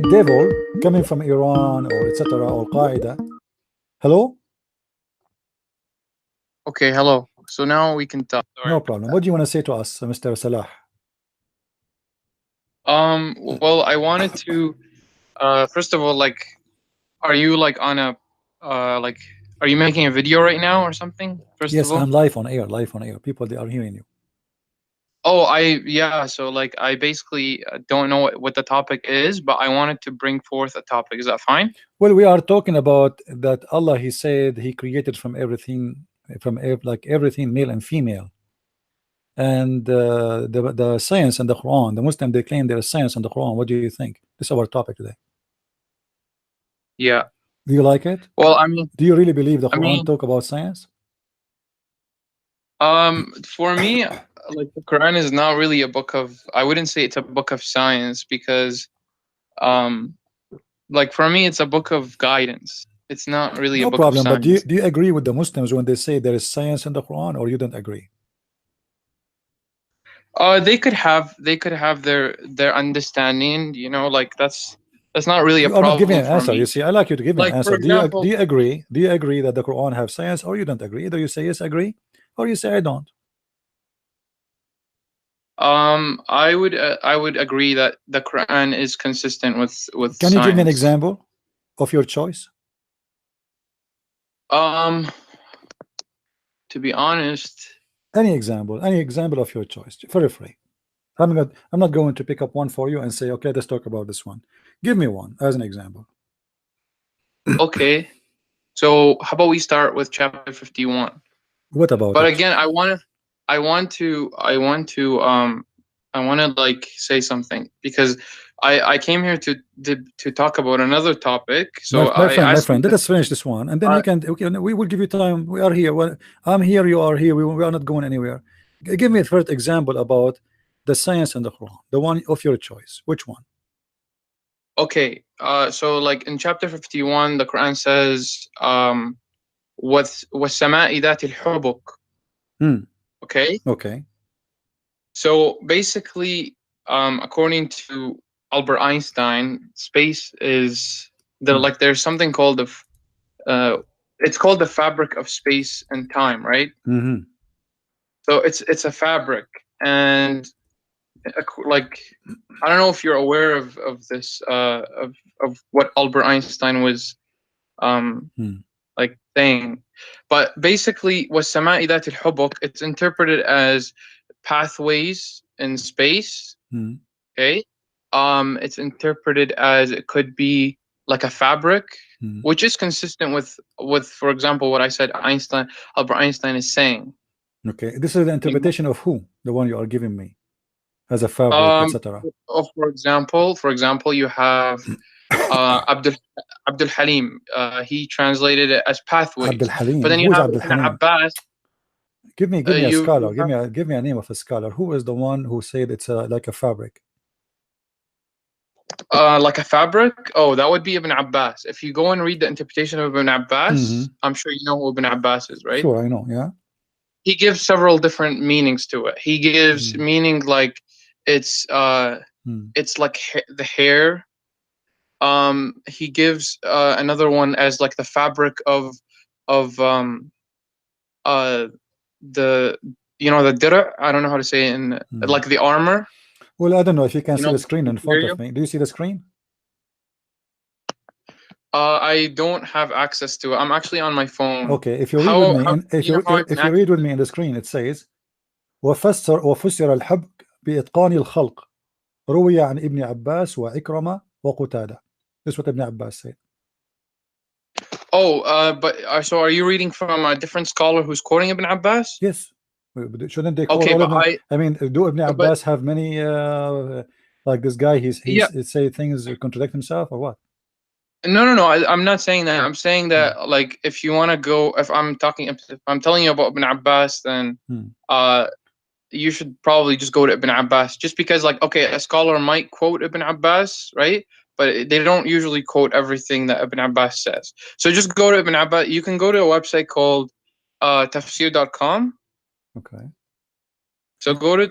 devil coming from Iran or etc. or Qaeda. Hello? Okay, hello. So now we can talk. No problem. What do you want to say to us, Mr. Salah? Well, I wanted to, first of all, like, are you like on a, like, are you making a video right now or something? First of Yes, all. I'm live on air. Live on air. People, they are hearing you. Oh, yeah. So like, I basically don't know what the topic is, but I wanted to bring forth a topic. Is that fine? Well, we are talking about that Allah, He said He created from everything, like everything, male and female. And the science and the Quran, the Muslim, they claim there is science in the Quran. What do you think? This is our topic today. Yeah. Do you like it? Well, I mean, Do you really believe the I Quran mean, talk about science? for me, like the Quran is not really a book of, I wouldn't say it's a book of science because, like for me, it's a book of guidance. It's not really a No book of problem. But science. do you agree with the Muslims when they say there is science in the Quran, or you don't agree? They could have their understanding, like that's not really a You are not giving problem an for answer. You me. see, I like you to give me an Like for answer. Do example, you agree? Do you agree that the Quran have science, or you don't agree? Either you say yes, agree, or you say I don't. I would agree that the Quran is consistent with Can you give me an science. example of your choice? Um, to be honest, Any example of your choice, for free. I'm not going to pick up one for you and say, okay, let's talk about this one. Give me one as an example. okay. So how about we start with chapter 51? What about But it? again, I want to like say something because I came here to talk about another topic. So My I friend, asked you let us finish this one, and then uh, we will give you time. We are here. Well, I'm here. You are here. We are not going anywhere. Give me a first example about the science and the Quran, the one of your choice. Which one? okay. So like in chapter 51, the Quran says, وَالسَّمَاءِ ذَاتِ الْحُبُكِ. Okay. Okay. So basically, according to Albert Einstein, space is like there's something called it's called the fabric of space and time, right? So it's a fabric, and like I don't know if you're aware of this of what Albert Einstein was like saying, but basically وَالسَّمَاءِ ذَاتِ الْحُبُكِ, it's interpreted as pathways in space. Okay. It's interpreted as it could be like a fabric, which is consistent with for example what I said Albert Einstein is saying. Okay. This is the interpretation of who? The one you are giving me as a fabric, etc. For example, you have Abdul Halim. He translated it as pathways. Abdul But Halim. then you Who is have Abdul Ibn Halim? Abbas. Give me a You scholar. have, Give me a name of a scholar. Who is the one who said it's like a fabric? like a fabric. Oh, that would be Ibn Abbas. If you go and read the interpretation of Ibn Abbas, I'm sure you know who Ibn Abbas is, right? Sure, I know. Yeah. He gives several different meanings to it. He gives meaning like it's like the hair. He gives another one as like the fabric of the the dir. I don't know how to say it in like the armor. Well, I don't know if you can see Know, the screen in front of me. Do you see the screen? I don't have access to it. I'm actually on my phone. Okay, if you read with me, if you read with me in the screen, it says وفسر الحبك بإتقان الخلق روي عن ابن عباس وعكرمة وقتادة. This is what Ibn Abbas said. Oh, but so are you reading from a different scholar who's quoting Ibn Abbas? Yes. Shouldn't they quote okay, all but of them? I mean, do Ibn Abbas have many like this guy? He's say things contradict himself or what? No. I'm not saying that. I'm saying that like if you want to go, if I'm telling you about Ibn Abbas, then you should probably just go to Ibn Abbas. Just because like okay, a scholar might quote Ibn Abbas, right? But they don't usually quote everything that Ibn Abbas says. So just go to Ibn Abbas. You can go to a website called tafsir.com. Okay. So go to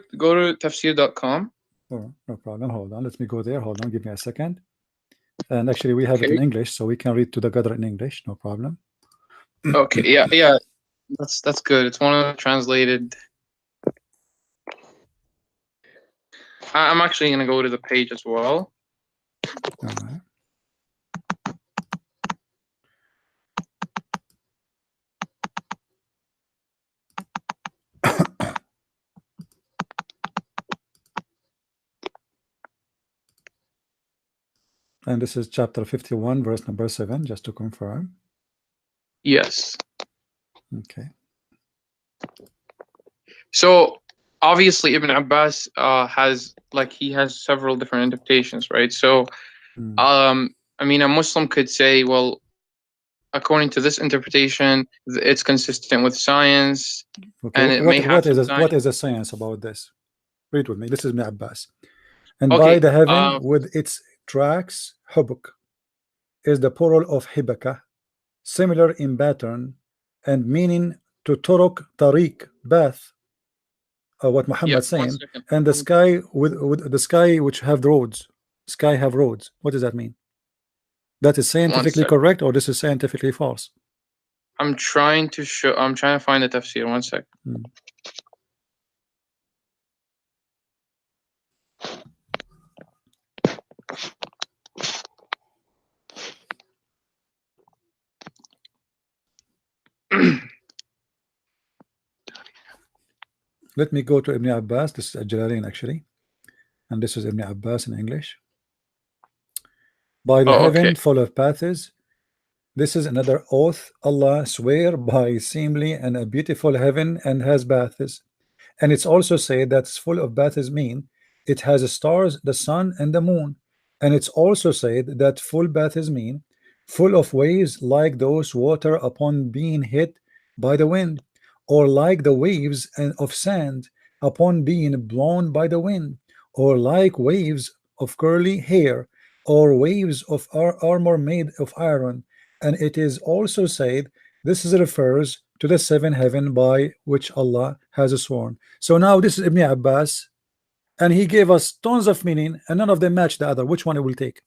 tafsir.com. Oh, no problem. Hold on. Let me go there. Hold on. Give me a second. And actually, we have it Okay. in English, so we can read to the Qadr in English, no problem. Okay. Yeah. Yeah. That's good. It's one of the translated. I'm actually gonna go to the page as well. All right. And this is chapter 51, verse number 7, just to confirm. Yes. Okay. So obviously Ibn Abbas has several different interpretations, right? So I mean, a Muslim could say, well, according to this interpretation, it's consistent with science, Okay. and it may have some science. What is the science about this? Read with me. This is Ibn Abbas. And by Okay. the heaven with its tracks, hubuk is the plural of hibaka, similar in pattern and meaning to turuk, tariq, path, what Yeah. Muhammad One saying, second. and the sky with the sky which have roads. Sky have roads. What does that mean? That is One scientifically second. correct, or this is scientifically false? I'm trying to find the tafsir. One second. Let me go to Ibn Abbas. This is Jalalain actually, and this is Ibn Abbas in English. By the heaven full of paths, this is another oath. Allah swear by seemly and a beautiful heaven and has baths. And it's also said that it's full of baths mean it has stars, the sun, and the moon. And it's also said that full baths mean full of waves like those water upon being hit by the wind, or like the waves of sand upon being blown by the wind, or like waves of curly hair, or waves of armor made of iron. And it is also said this is refers to the seven heaven by which Allah has sworn. So now this is Ibn Abbas, and he gave us tons of meaning, and none of them match the other. Which one it will take?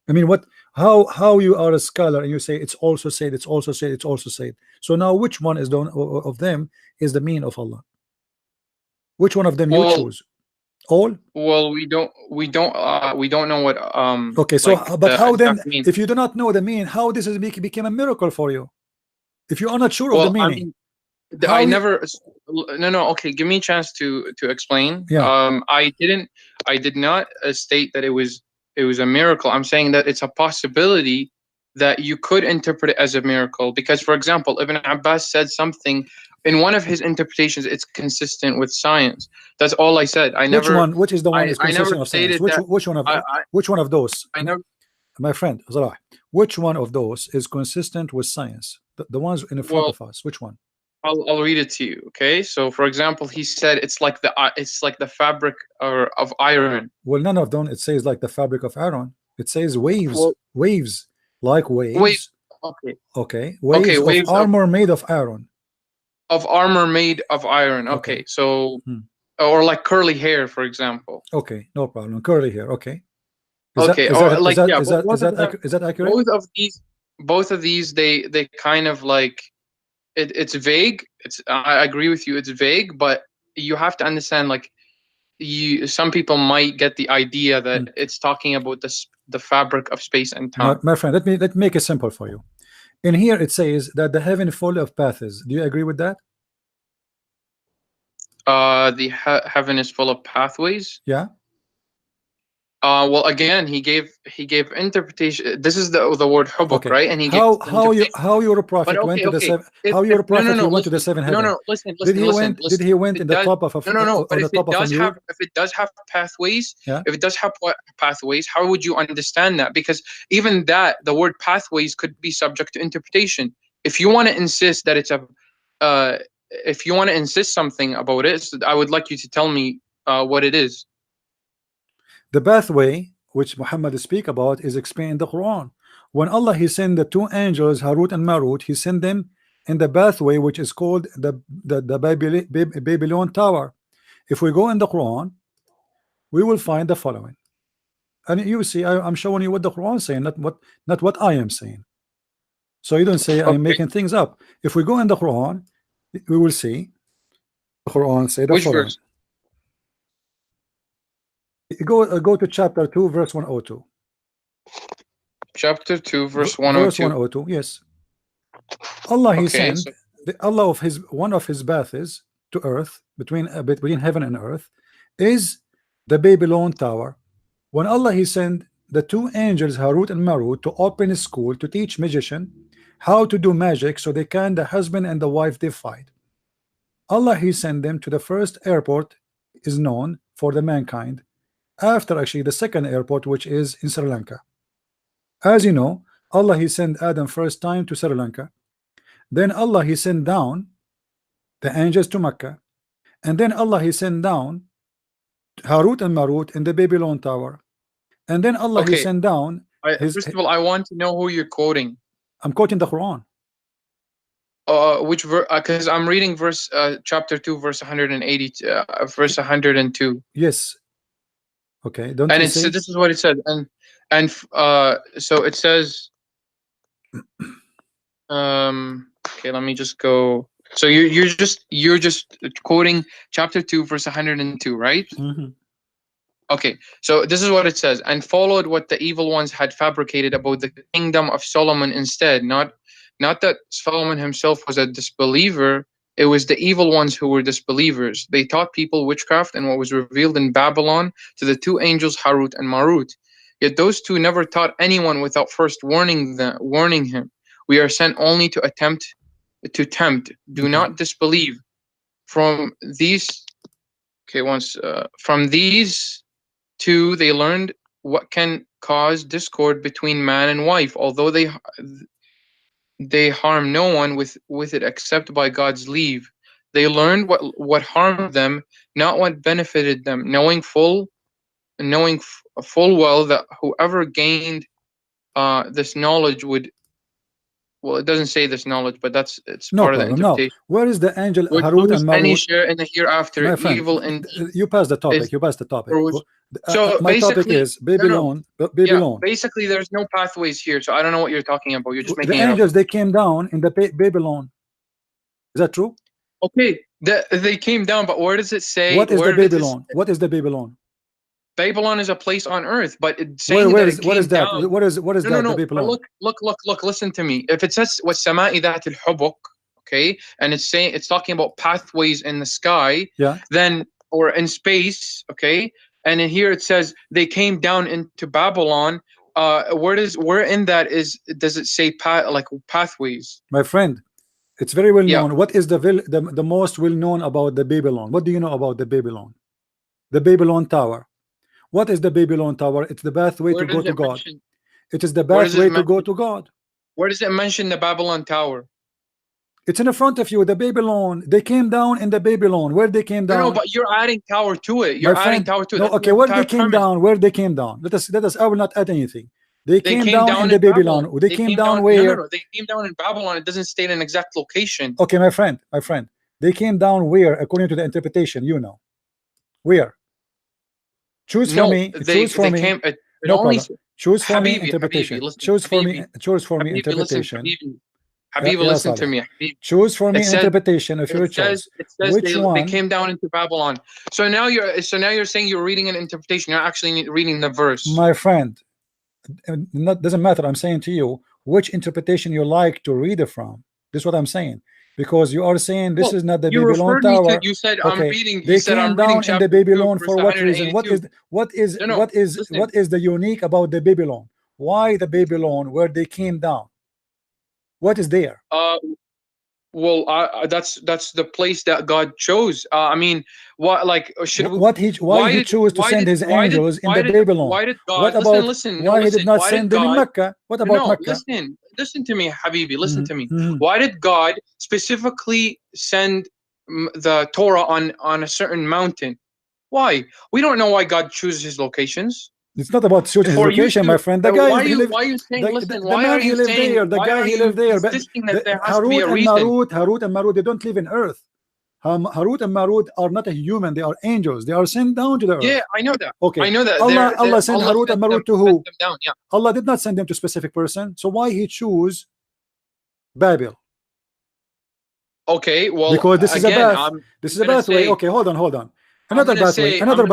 I mean, what? How you are a scholar and you say it's also said, it's also said, it's also said. So now, which one is done of them is the meaning of Allah? Which one of them you choose? All? Well, we don't know what Okay, so like but how then? meaning. If you do not know the meaning, how this is became a miracle for you? If you are not sure of the meaning. I never. No. Okay, give me a chance to explain. Yeah. I did not state that it was a miracle. I'm saying that it's a possibility that you could interpret it as a miracle, because, for example, Ibn Abbas said something in one of his interpretations. It's consistent with science. That's all I said. Which is the one is consistent with science? Which one of those? I never. My friend, Salah, which one of those is consistent with science? The ones in front of us. Which one? I'll read it to you. Okay. So, for example, he said it's like the fabric of iron. Well, none of them. It says like the fabric of iron. It says waves, waves, like waves. Okay. Okay. Waves of armor made of iron. Of armor made of iron. Okay. So, or like curly hair, for example. Okay, no problem. Curly hair. Okay. Is that accurate? Both of these, they kind of like. It's vague. I agree with you. It's vague, but you have to understand, like, some people might get the idea that it's talking about the fabric of space and time. My friend, let me make it simple for you. In here it says that the heaven full of paths. Do you agree with that? The heaven is full of pathways. Yeah. Well, again, he gave interpretation. This is the word hubuk, right? And he how your prophet went to the seven. How your prophet went to the seven heaven? No, listen. Did he went in the top of a no? But if it does have pathways, if it does have pathways, how would you understand that? Because even that, the word pathways could be subject to interpretation. If you want to insist that it's if you want to insist something about it, I would like you to tell me what it is. The pathway which Muhammad speak about is explained in the Quran. When Allah he sent the two angels Harut and Marut, he sent them in the pathway which is called the Babylon Tower. If we go in the Quran, we will find the following. And you see, I'm showing you what the Quran is saying, not what I am saying. So you don't say I'm Okay. making things up. If we go in the Quran, we will see the Quran say the Which following. verse? Go to chapter 2, verse 102. Chapter 2, verse Verse 102. 102. Yes. Allah He Okay, sent so Allah of his one of his paths to earth between heaven and earth is the Babylon Tower. When Allah He sent the two angels Harut and Marut to open a school to teach magician how to do magic so they can the husband and the wife they fight. Allah He sent them to the first airport is known for the mankind after actually the second airport, which is in Sri Lanka. As you know, Allah He sent Adam first time to Sri Lanka. Then Allah He sent down the angels to Mecca, and then Allah He sent down Harut and Marut in the Babylon Tower, and then Allah He okay. sent down First of all, I want to know who you're quoting. I'm quoting the Quran. Which verse? Because I'm reading verse chapter 2, verse 180, verse 102. Yes. Okay. Don't And you it's see? this is what it says, and so it says. Okay, let me just go. So you're just quoting chapter 2, verse 102, right? Mm-hmm. Okay, so this is what it says, and followed what the evil ones had fabricated about the kingdom of Solomon instead. Not that Solomon himself was a disbeliever, it was the evil ones who were disbelievers. They taught people witchcraft and what was revealed in Babylon to the two angels Harut and Marut. Yet those two never taught anyone without first warning him. We are sent only to tempt. Do not disbelieve. From these two they learned what can cause discord between man and wife, although they harm no one with it except by God's leave. They learned what harmed them, not what benefited them, knowing full well that whoever gained this knowledge would, well, it doesn't say this knowledge, but it's No part of the problem. Now, interpretation, where is the angel would Harut lose and any Marut? share in the hereafter. My friend, Evil indeed you passed the topic. is You passed the topic. so My topic basically, is Babylon. yeah, Babylon. basically there's no pathways here, so I don't know what you're talking about. You're just The making it up. angels they came down in the Babylon. Is that true? Okay, they came down, but where does it say? What is the where does it Babylon? What is the Babylon? Babylon is a place on earth, but it's saying What that is it came that? down. What is No, that? The but Babylon. look, listen to me. If it says وَالسَّمَاءِ ذَاتِ الْحُبُكِ, okay, and it's talking about pathways in the sky, Yeah. then, or in space, okay, and in here it says they came down into Babylon. Where in that does it say like pathways? My friend, it's very well Yeah. known. What is the most well known about the Babylon? What do you know about the Babylon? The Babylon Tower. What is the Babylon Tower? It's the pathway to go to God. It is the pathway to go to God. Where does it mention the Babylon Tower? It's in front of you. The Babylon. They came down in the Babylon. Where they came down? No, but you're adding tower to it. You're adding tower to it. No, okay. Where they came down? Where they came down? Let us. I will not add anything. They came down in the Babylon. They came down where? No, they came down in Babylon. It doesn't state an exact location. Okay, my friend. They came down where, according to the interpretation, you know. Where? Choose for me. Choose for me. No problem. Choose for me interpretation. Choose for me interpretation. Habibi, listen to me. Choose for me interpretation of your choice. It says Which one? They came down into Babylon. So now you're saying you're reading an interpretation. You're actually reading the verse. My friend, doesn't matter. I'm saying to you which interpretation you like to read it from. This is what I'm saying. Because you are saying this is not the Babylon Tower. You said okay. I'm reading. They came down in the Babylon for what reason? What is the unique about the Babylon? Why the Babylon where they came down? What is there? Well, that's the place that God chose. I mean, what like should why he chose to send his angels in the Babylon? Why did God? What about listen, why he did not send them in Mecca? What about Mecca? Listen to me, Habibi. Listen to me. Why did God specifically send the Torah on a certain mountain? Why? We don't know why God chooses his locations. It's not about choosing his location, my friend. The guy why are you saying? Listen, why are you saying? The guy he lived there. Harut and Marut, they don't live in earth. Harut and Marut are not a human, they are angels, they are sent down to the earth. Yeah, I know that. Okay, I know that. Allah sent Harut and Marut to who? Sent them down, yeah. Allah did not send them to a specific person, so why he choose Babel? Okay, well, because this is again, a path. This is a pathway. Okay, hold on. Another pathway. Another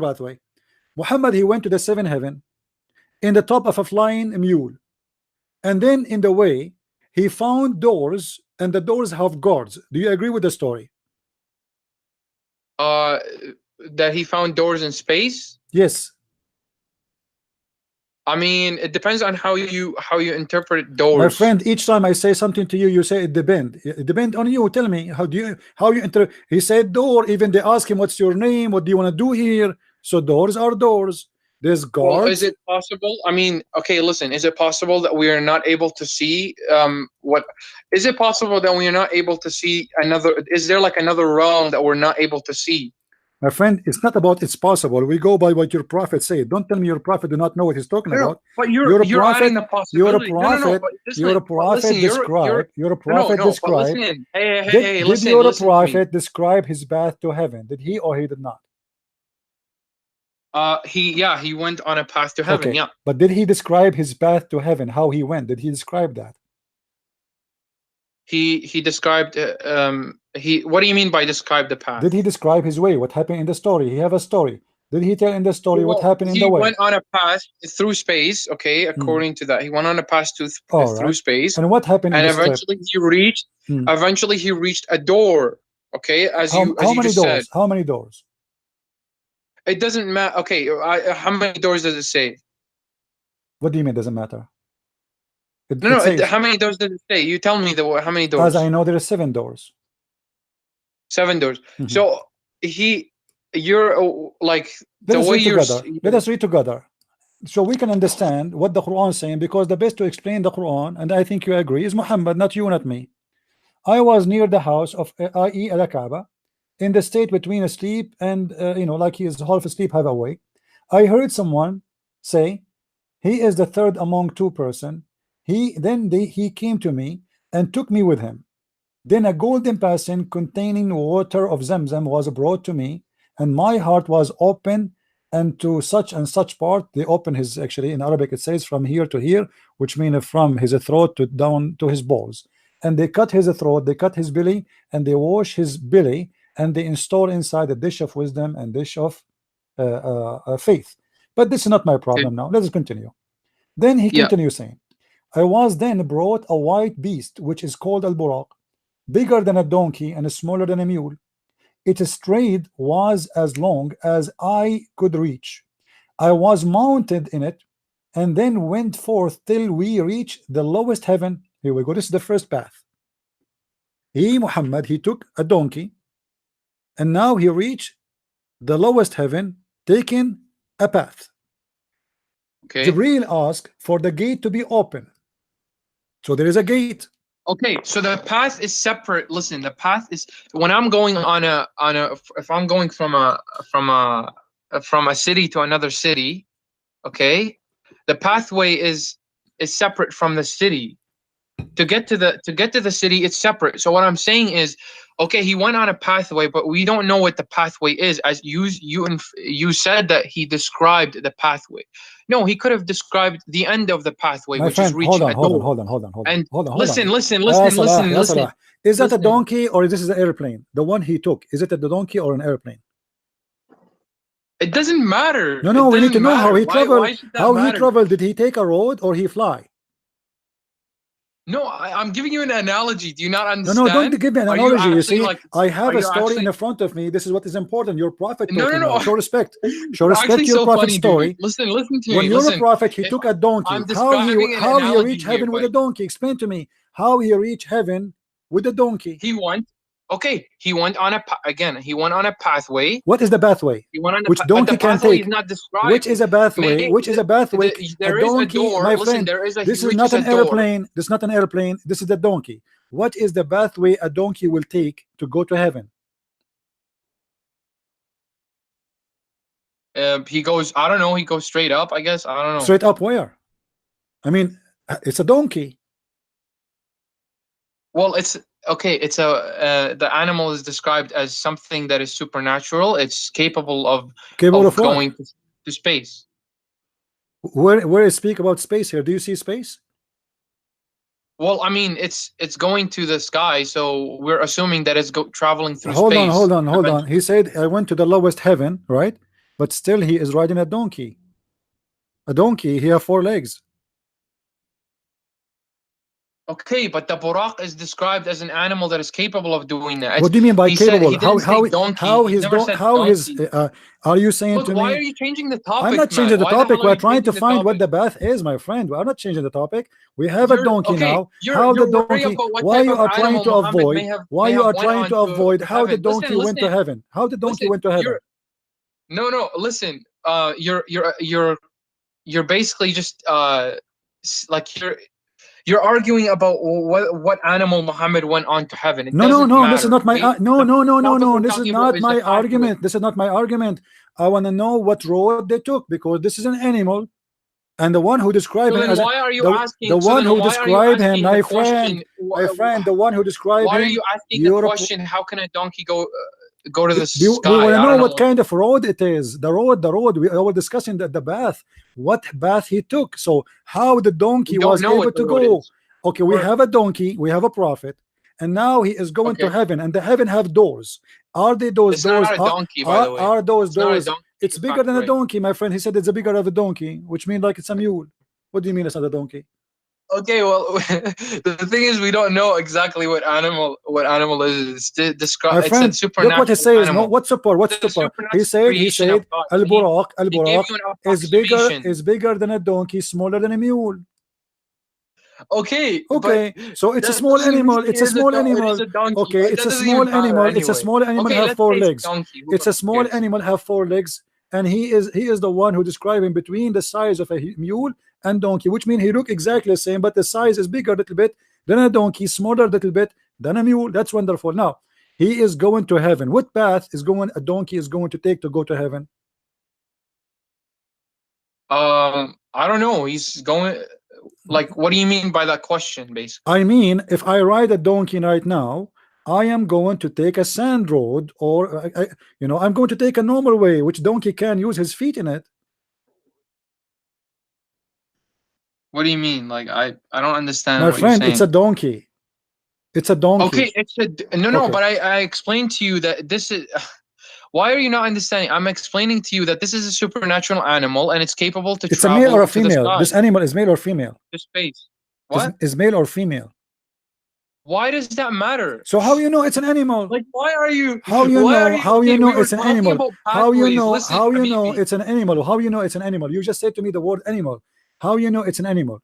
pathway. Muhammad, he went to the seventh heaven in the top of a flying mule, and then in the way he found doors, and the doors have guards. Do you agree with the story? That he found doors in space? Yes. I mean, it depends on how you interpret doors. My friend, each time I say something to you, you say it depends. It depends on you. Tell me, how you interpret? He said door. Even they ask him, "What's your name? What do you want to do here?" So doors are doors. There's guards. Well, is it possible? I mean, okay, listen. Is it possible that we are not able to see what? Is it possible that we are not able to see another? Is there like another realm that we're not able to see? My friend, it's not about it's possible. We go by what your prophet said. Don't tell me your prophet do not know what he's talking about. But you're adding the possibility. You're a prophet. You're a prophet described. Hey, did your prophet describe his path to heaven? Did he or he did not? He went on a path to heaven. Okay. Yeah. But did he describe his path to heaven? How he went? Did he describe that? He described what do you mean by describe the path? Did he describe his way? What happened in the story? He have a story. Did he tell in the story what happened in the way? He went on a path through space. Okay, according to that, he went on a path through space. And what happened? And eventually he reached a door. Okay, how many doors? How many doors? It doesn't matter. Okay, how many doors does it say? What do you mean doesn't matter? How many doors does it say? You tell me how many doors. As I know, there are 7 doors. 7 doors. So you're like the way you're. Let us read together, so we can understand what the Quran is saying. Because the best to explain the Quran, and I think you agree, is Muhammad, not you, not me. I was near the house of i.e. al-Kaaba, in the state between asleep and like he is half asleep, half awake. I heard someone say, "He is the third among 2 persons." He came to me and took me with him. Then a golden basin containing water of Zamzam was brought to me, and my heart was open, and to such and such part. They open his, actually in Arabic it says from here to here, which means from his throat to down to his balls. And they cut his throat, they cut his belly, and they wash his belly, and they install inside a dish of wisdom and dish of faith. But this is not my problem now. Let us continue. Then he continues saying, I was then brought a white beast, which is called al-Buraq, bigger than a donkey and smaller than a mule. Its stride was as long as I could reach. I was mounted in it, and then went forth till we reached the lowest heaven. Here we go. This is the first path. Muhammad, he took a donkey, and now he reached the lowest heaven, taking a path. Jibreel asked for the gate to be open. So there is a gate. Okay, so the path is separate. Listen, the path is when I'm going on a if I'm going from a city to another city, okay, the pathway is separate from the city. To get to the city, it's separate. So what I'm saying is, okay, he went on a pathway, but we don't know what the pathway is. As you said that he described the pathway. No, he could have described the end of the pathway, My which friend, is reaching a door. Hold on. Listen. Is that a donkey or is this an airplane? The one he took, is it a donkey or an airplane? It doesn't matter. No, we need to know how he traveled. How he traveled? Did he take a road or he fly? No, I'm giving you an analogy. Do you not understand? No, don't give me an analogy. You see, I have a story in front of me. This is what is important. Your prophet. No. Show respect. Show respect your prophet's story. Listen to me. When you're a prophet, he took a donkey. How he reached heaven with a donkey? Explain to me how he reached heaven with a donkey. He went on a pathway. What is the pathway? Which donkey can take? Which is a pathway? Which is a pathway? There is a door. My friend, this is not an airplane. This is not an airplane. This is the donkey. What is the pathway a donkey will take to go to heaven? He goes, I don't know. He goes straight up, I guess. I don't know. Straight up where? I mean, it's a donkey. Well, it's okay, it's the animal is described as something that is supernatural. It's capable Capable of of what? going to space. Where is speak about space here? Do you see space? Well, I mean, it's going to the sky, so we're assuming that it's traveling through Hold on, space. hold on, hold on. He said, I went to the lowest heaven, right? But still he is riding a donkey. A donkey, he have 4 legs. Okay, but the buraq is described as an animal that is capable of doing that. What do you mean by He said capable? he didn't say donkey. He never said donkey. Are you saying Look, to why me? are you changing the I'm topic, not man? changing the Why the topic. hell are We're you trying to changing the find what topic? the bath is, my friend. We're not changing the topic. We have a You're donkey okay. now. You're How the worried donkey? about what Why type you of are trying animal to Muhammad avoid? Why may you have are went trying on to avoid to how the heaven. donkey went to heaven? How the donkey went to heaven? No, listen. You're basically just like you're arguing about what animal Muhammad went on to heaven. It No, no, doesn't no. This is matter. not my Okay? no, The no, no, no, topic no. we're This is talking about not is the my pathway. argument. This is not my argument. I want to know what road they took, because this is an animal, and the one who described So him then as why are you the asking? So one then who why are you described him, asking the question? my friend, the one who described Why are him, you asking the Europe. question? How can a donkey go to the We want sky? to I know don't what know. kind of road it is. The road. We were discussing the bath. What bath he took. So how the We donkey don't was know able what the to road go. is. Okay, we have a donkey. We have a prophet, and now he is going to Okay, heaven. And the heaven have doors. Are they those it's not doors? a donkey, by the way. Are those It's not a doors? donkey. It's You bigger fact than a right. donkey, my friend. He said it's a bigger of a donkey, which means like it's a mule. What do you mean it's not a donkey? Okay, well, the thing is, we don't know exactly what animal is. It's My describe. It's a friend, look what he supernatural says. No, animal. what's super? What's It's a super? supernatural He creation of said, God. Al Buraq, He gave you an approximation. is bigger than a donkey, smaller than a mule. Okay, but Okay, so it's a that small doesn't mean animal. It's a small it is animal. a donkey. Okay, But it's that a doesn't even small matter animal. It's a anyway. small animal Okay, have let's 4 say it's a legs. donkey. Who It's a small cares? animal have 4 legs, and he is the one who describing between the size of a mule and donkey, which means he look exactly the same, but the size is bigger a little bit than a donkey, smaller a little bit than a mule. That's wonderful. Now he is going to heaven. What path is going a donkey is going to take to go to heaven? I don't know. He's going. Like, what do you mean by that question, basically? I mean, if I ride a donkey right now, I am going to take a sand road, or I'm going to take a normal way, which donkey can use his feet in it. What do you mean? Like, I don't understand My what you're friend, it's a saying. donkey. It's a donkey. Okay, no, Okay. but I explained to you that this is. Why are you not understanding? I'm explaining to you that this is a supernatural animal and it's capable to It's a male or a travel to the female? sky, This animal is male or female? to space. This What? is male or female? Why does that matter? So how you know it's an animal? Like, why are you? How you Why know? are you? How you Okay, know we were it's an talking animal? about How you pathways. know? Listen, How you know Habibi. it's an animal? How you know it's an animal? You just said to me the word animal. How you know it's an animal?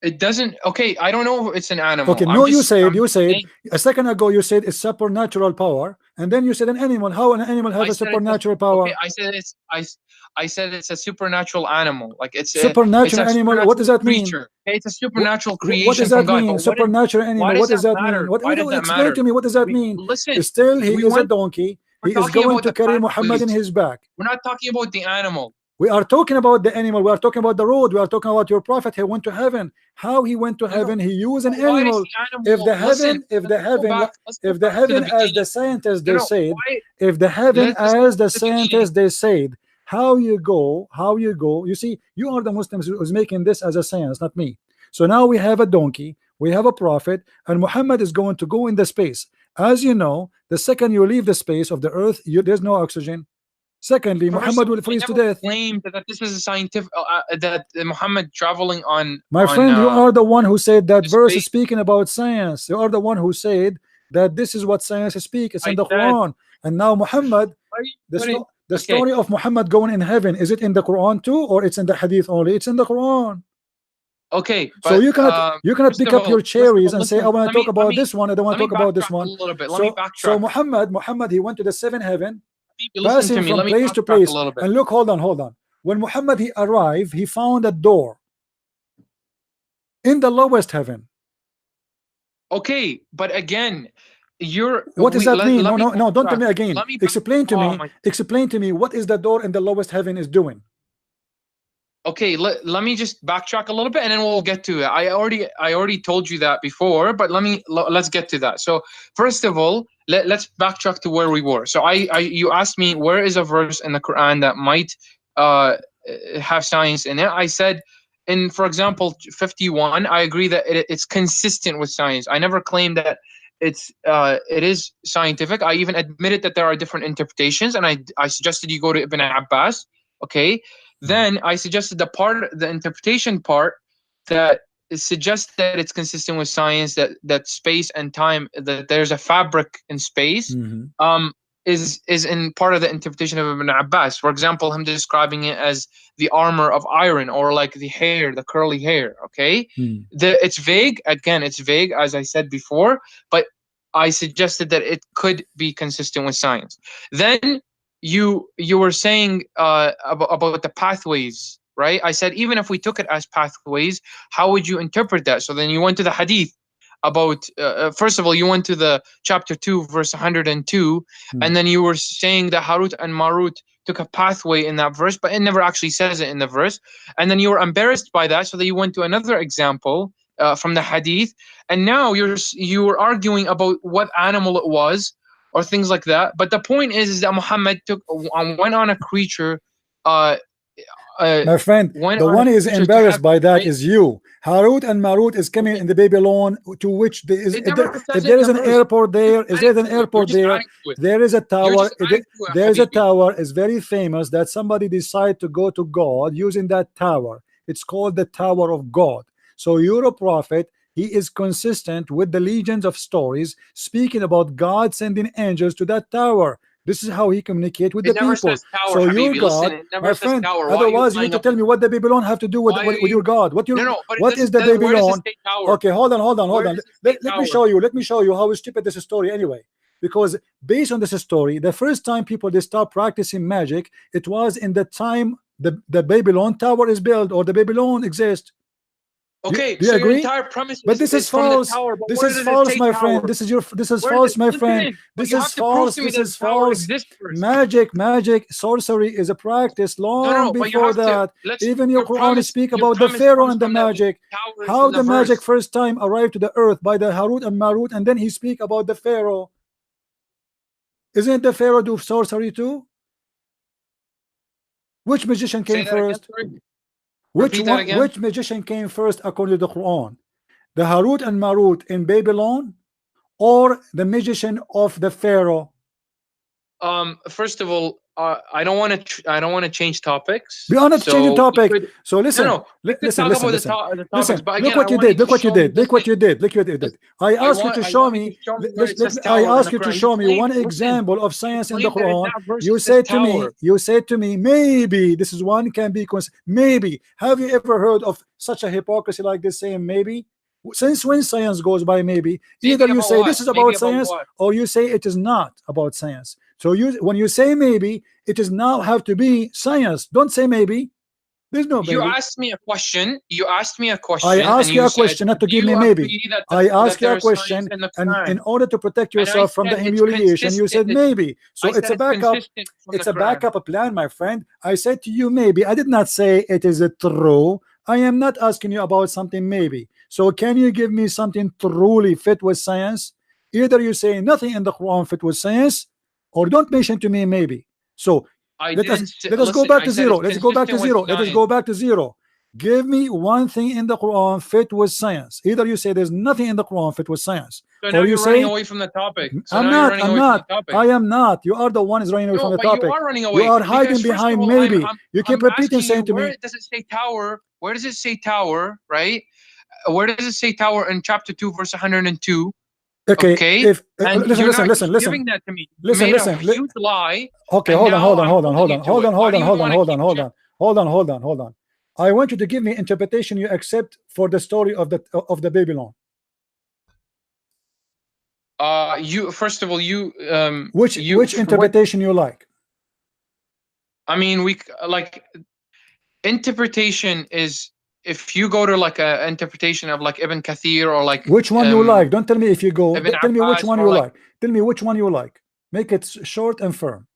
It doesn't. Okay, I don't know if it's an Okay, animal. no, you I'm said saying. a second ago you said it's supernatural power, and then you said an animal. How an animal have I a said it's a, supernatural okay. power? I said it's a supernatural animal. Like it's Supernatural a animal. What does supernatural that mean? creature. Okay, it's a supernatural What does creation from that God. mean? But Supernatural why animal. What does does that that mean? matter? Why does that Explain matter? to me. What does that mean? Listen. Still, he We is a went. donkey. We're He is talking going about to the carry Muhammad in pathways. his back. We're not talking about the animal. We are talking about the animal. We are talking about the road. We are talking about your prophet. He went to heaven. How he went to No, heaven? He used an but why is animal. the animal? Listen, let's go back. Let's go If the back to the heaven, as the beginning. scientists No, they no. said, Why? if the heaven, Let's go as back the to the beginning. scientists they said, how you go. You see, you are the Muslims who's making this as a science, not me. So now we have a donkey, we have a prophet, and Muhammad is going to go in the space. As you know, the second you leave the space of the earth, there's no oxygen. Secondly, First Muhammad of all, will I freeze to never death. claimed that this is a scientific that Muhammad traveling My on friend, you are the one who said that the verse is space. speaking about science. You are the one who said that this is what science speaks. It's in I the said, Quran. And now Muhammad, why are you putting? the Okay, story of Muhammad going in heaven, is it in the Quran too, or it's in the Hadith only? It's in the Quran. okay, So but you cannot first pick of up your all, first of cherries all, and say, I listen. want to talk about this one, I don't want Let to me talk about this backtrack a one. little bit. Let me So backtrack. Muhammad, he went to the seventh heaven, Listen to passing me. Let from me place to backtrack a place. little bit. And look, hold on. When Muhammad he arrived, he found a door in the lowest heaven. Okay, but again, What does that mean? let me No, don't tell backtrack. me again. Let me back, Explain to oh me. my Explain to me what is the door in the lowest heaven is doing. Okay, let me just backtrack a little bit and then we'll get to it. I already told you that before, but let's get to that. So first of all, let's backtrack to where we were. So you asked me where is a verse in the Quran that might have science in it. I said in, for example, 51, I agree that it's consistent with science. I never claimed that it is scientific. I even admitted that there are different interpretations, and I suggested you go to Ibn Abbas. Okay, then I suggested the interpretation part that suggests that it's consistent with science, that space and time, that there's a fabric in space, is in part of the interpretation of Ibn Abbas. For example, him describing it as the armor of iron, or like the hair, the curly hair. Okay, it's vague. Again, it's vague, as I said before, but I suggested that it could be consistent with science. Then you were saying about the pathways, right? I said even if we took it as pathways, how would you interpret that? So then you went to the hadith about first of all, you went to the chapter 2 verse 102, and then you were saying that Harut and Marut took a pathway in that verse, but it never actually says it in the verse. And then you were embarrassed by that, so that you went to another example from the hadith, and now you were arguing about what animal it was, or things like that. But the point is that Muhammad went on a creature. My friend, the one is embarrassed by that is you. Harut and Marut is coming in the Babylon, to which if there is an airport there, is there an airport there? There is a tower. There is a tower. It's very famous that somebody decided to go to God using that tower. It's called the Tower of God. So you're a prophet. He is consistent with the legions of stories speaking about God sending angels to that tower. This is how he communicates with the people. So your God, my friend, otherwise you need to tell me what the Babylon have to do with your God. What is the Babylon? Okay, hold on. Let me show you how stupid this story anyway. Because based on this story, the first time people they start practicing magic, it was in the time the Babylon tower is built, or the Babylon exists. Okay, do you agree? Your entire premise but this is false. This is false, my friend. This is false, my friend. This is false. This is false. Magic, sorcery is a practice long before that. Even your Quran speak about the Pharaoh and the magic. How the magic first time arrived to the earth by the Harut and Marut, and then he speak about the Pharaoh. Isn't the Pharaoh do sorcery too? Which magician came first? Which magician came first according to the Quran? The Harut and Marut in Babylon, or the magician of the Pharaoh? First of all, I don't want to change topics. We are not changing topic. So listen, listen. Look what you did. Look what you did. I asked you to show me. I asked you to show me one example of science in the Quran. You said to me, maybe this is one can be maybe. Have you ever heard of such a hypocrisy like this, saying maybe? Since when science goes by maybe? Either you say this is about science, or you say it is not about science. So when you say maybe, it does now have to be science. Don't say maybe. There's no maybe. You asked me a question. I asked you a question, not to give me maybe. I asked you a question, and in order to protect yourself from the humiliation, you said maybe. So it's a backup. It's a backup plan, my friend. I said to you maybe. I did not say it is true. I am not asking you about something maybe. So can you give me something truly fit with science? Either you say nothing in the Quran fit with science, or don't mention to me maybe. So let us go back to zero. Let's go back to zero. Give me one thing in the Quran fit with science. Either you say there's nothing in the Quran fit with science, so or you say running away from the topic. So I'm not. I am not. You are the one is running away from the topic. You are running away. You are hiding behind all, maybe. You keep repeating, saying to me. Where does it say tower? Where does it say tower? Right? Where does it say tower in chapter 2, verse 102? Okay. If listen. Giving that to me. Listen. Huge lie. Okay, hold on. I want you to give me interpretation you accept for the story of the Babylon. First of all, which interpretation you like? I mean, interpretation is. If you go to like a interpretation of like Ibn Kathir, or like which one you like, don't tell me if you go. Tell me which one you like. Tell me which one you like. Make it short and firm.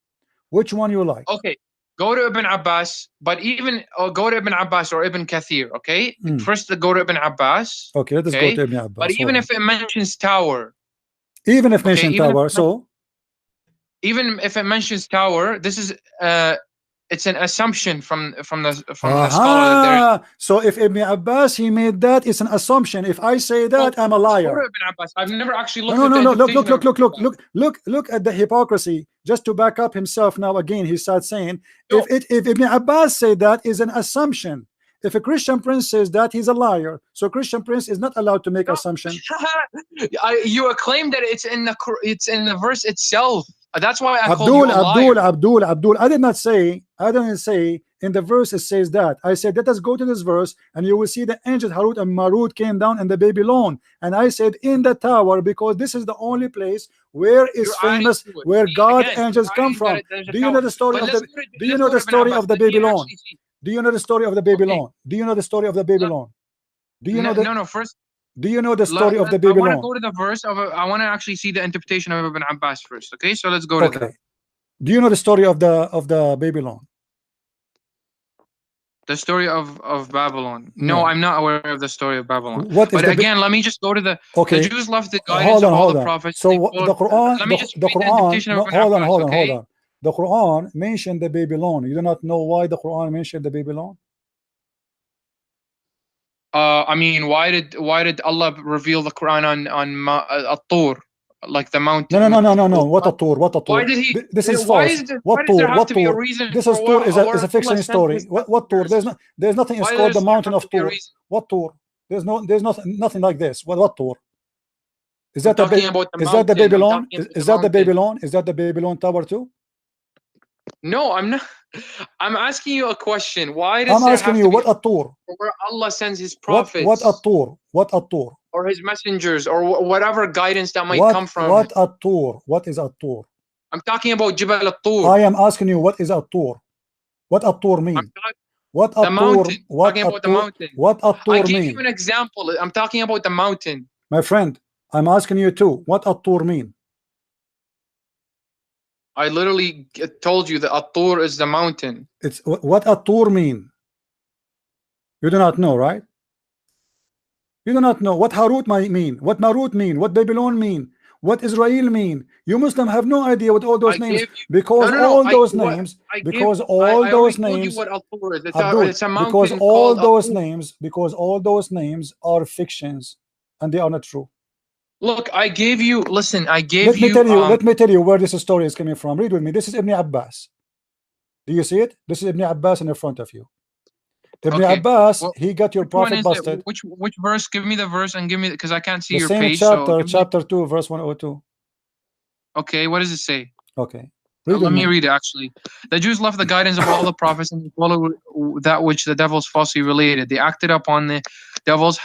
Which one you like? Okay, go to Ibn Abbas, but even go to Ibn Abbas or Ibn Kathir, okay? First, go to Ibn Abbas. Okay, let us go to Ibn Abbas. But even if it mentions tower, even if mentioned tower, so even if it mentions tower, this is it's an assumption from the scholar that there. So if Ibn Abbas he made that, it's an assumption. If I say that, I'm a liar. Ibn Abbas. I've never actually looked no, at no, the look at the hypocrisy. Just to back up himself now again, he starts saying if Ibn Abbas say that is an assumption. If a Christian prince says that, he's a liar. So Christian prince is not allowed to make assumption. You claim that it's in the verse itself. That's why I Abdul, called you a liar. Abdul. I didn't say in the verse it says that. I said let us go to this verse and you will see the angels Harut and Marut came down in the Babylon. And I said in the tower because this is the only place where is famous where God angels come from. Do you know the story of the Do you know the story of the Babylon? Do you know the story of the Babylon? Do you know the story of the Babylon? Do you know the no first? Do you know the story of the Babylon? I want to go to the verse of I want to actually see the interpretation of Ibn Abbas first. Okay, so let's go to that. Do you know the story of the Babylon? The story of Babylon? No, I'm not aware of the story of Babylon. But again, let me just go to the the Jews left the guidance of all the prophets. So the Quran, let me just the Quran. Hold on. The Quran mentioned the Babylon. You do not know why the Quran mentioned the Babylon? I mean, why did Allah reveal the Quran on At-Tur, like the mountain? No. What At-Tur? Why did he? This is false. What Tur? This is Tur is a fiction story. What Tur? There's nothing. It's called the mountain of Tur. What Tur? There's nothing like this. What Tur? Is that the Babylon? Is that the Babylon? Is that the Babylon Tower too? No, I'm not. I'm asking you a question. Why does I'm asking you what At-Tur? Where Allah sends His prophets? What At-Tur? What At-Tur? Or His messengers, or whatever guidance that might come from. What At-Tur? What is At-Tur? I'm talking about Jabal At-Tur. I am asking you what is At-Tur? What At-Tur mean? What At-Tur? What At-Tur? What At-Tur mean? I gave you an example. I'm talking about the mountain. My friend, I'm asking you too. What At-Tur mean? I literally told you that At-Tur is the mountain. It's what At-Tur mean? You do not know, right? You do not know what Harut might mean, what Marut mean, what Babylon mean, what Israel mean. You Muslim have no idea what all those names because all those names because all those names because all those names are fictions and they are not true. Look, I gave you. Listen, I gave you. Let me tell you where this story is coming from. Read with me. This is Ibn Abbas. Do you see it? This is Ibn Abbas in the front of you. Ibn Abbas, he got your prophet busted. Which verse? Give me the verse and give me because I can't see your same page. Chapter, chapter 2, verse 102. Okay, what does it say? Okay. Let me read it. Actually, the Jews left the guidance of all the prophets and followed that which the devils falsely related. They acted upon the devils.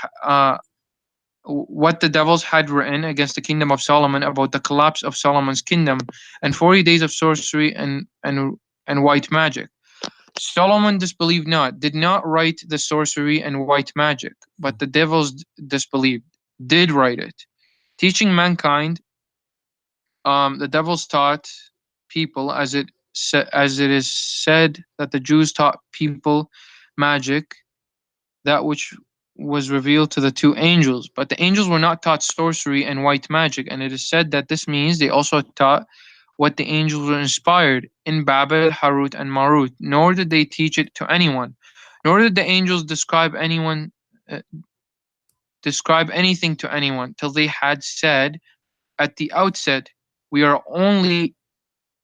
What the devils had written against the kingdom of Solomon about the collapse of Solomon's kingdom and 40 days of sorcery and white magic. Solomon disbelieved not, did not write the sorcery and white magic, but the devils disbelieved, did write it, teaching mankind. The devils taught people, as it is said that the Jews taught people magic, that which was revealed to the two angels, but the angels were not taught sorcery and white magic, and it is said that this means they also taught what the angels were inspired in Babel, Harut, and Marut, nor did they teach it to anyone, nor did the angels describe anything to anyone, till they had said at the outset, we are only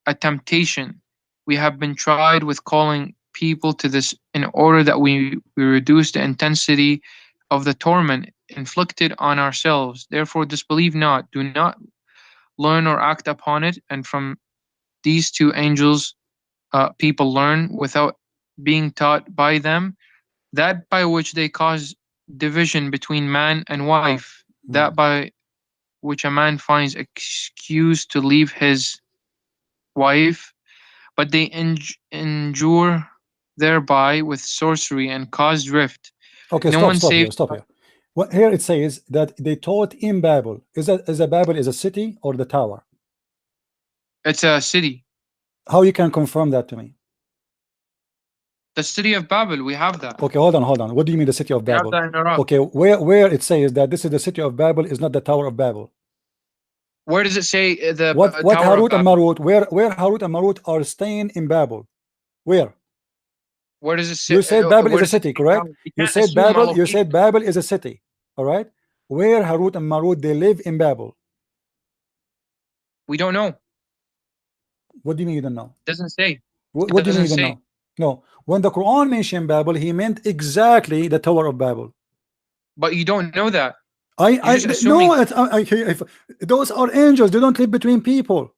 a temptation. We have been tried with calling people to this in order that we reduce the intensity of the torment inflicted on ourselves. Therefore disbelieve not, do not learn or act upon it, and from these two angels people learn without being taught by them, that by which they cause division between man and wife, that by which a man finds excuse to leave his wife, but they endure thereby with sorcery and cause drift. Okay, stop here. Well, here it says that they taught in Babel. Is a Babel is a city or the tower? It's a city. How you can confirm that to me? The city of Babel, we have that. Okay, hold on. What do you mean the city of We have Babel? that in Iraq. Okay, where it says that this is the city of Babel is not the Tower of Babel. Where does it say the What Tower Harut of and Babel? Marut? Where Harut and Marut are staying in Babel? Where? Where does it say? You said Babel where is a does it city, say correct? Babel? You You can't said assume a Babel. You location. said Babel is a city. All right. Where Harut and Marut they live in Babel? We don't know. What do you mean you don't know? Doesn't say. What It do you mean you doesn't don't say. know? No. When the Quran mentioned Babel, he meant exactly the Tower of Babel. But you don't know that. You're just assuming. No. Those are angels. They don't live between people.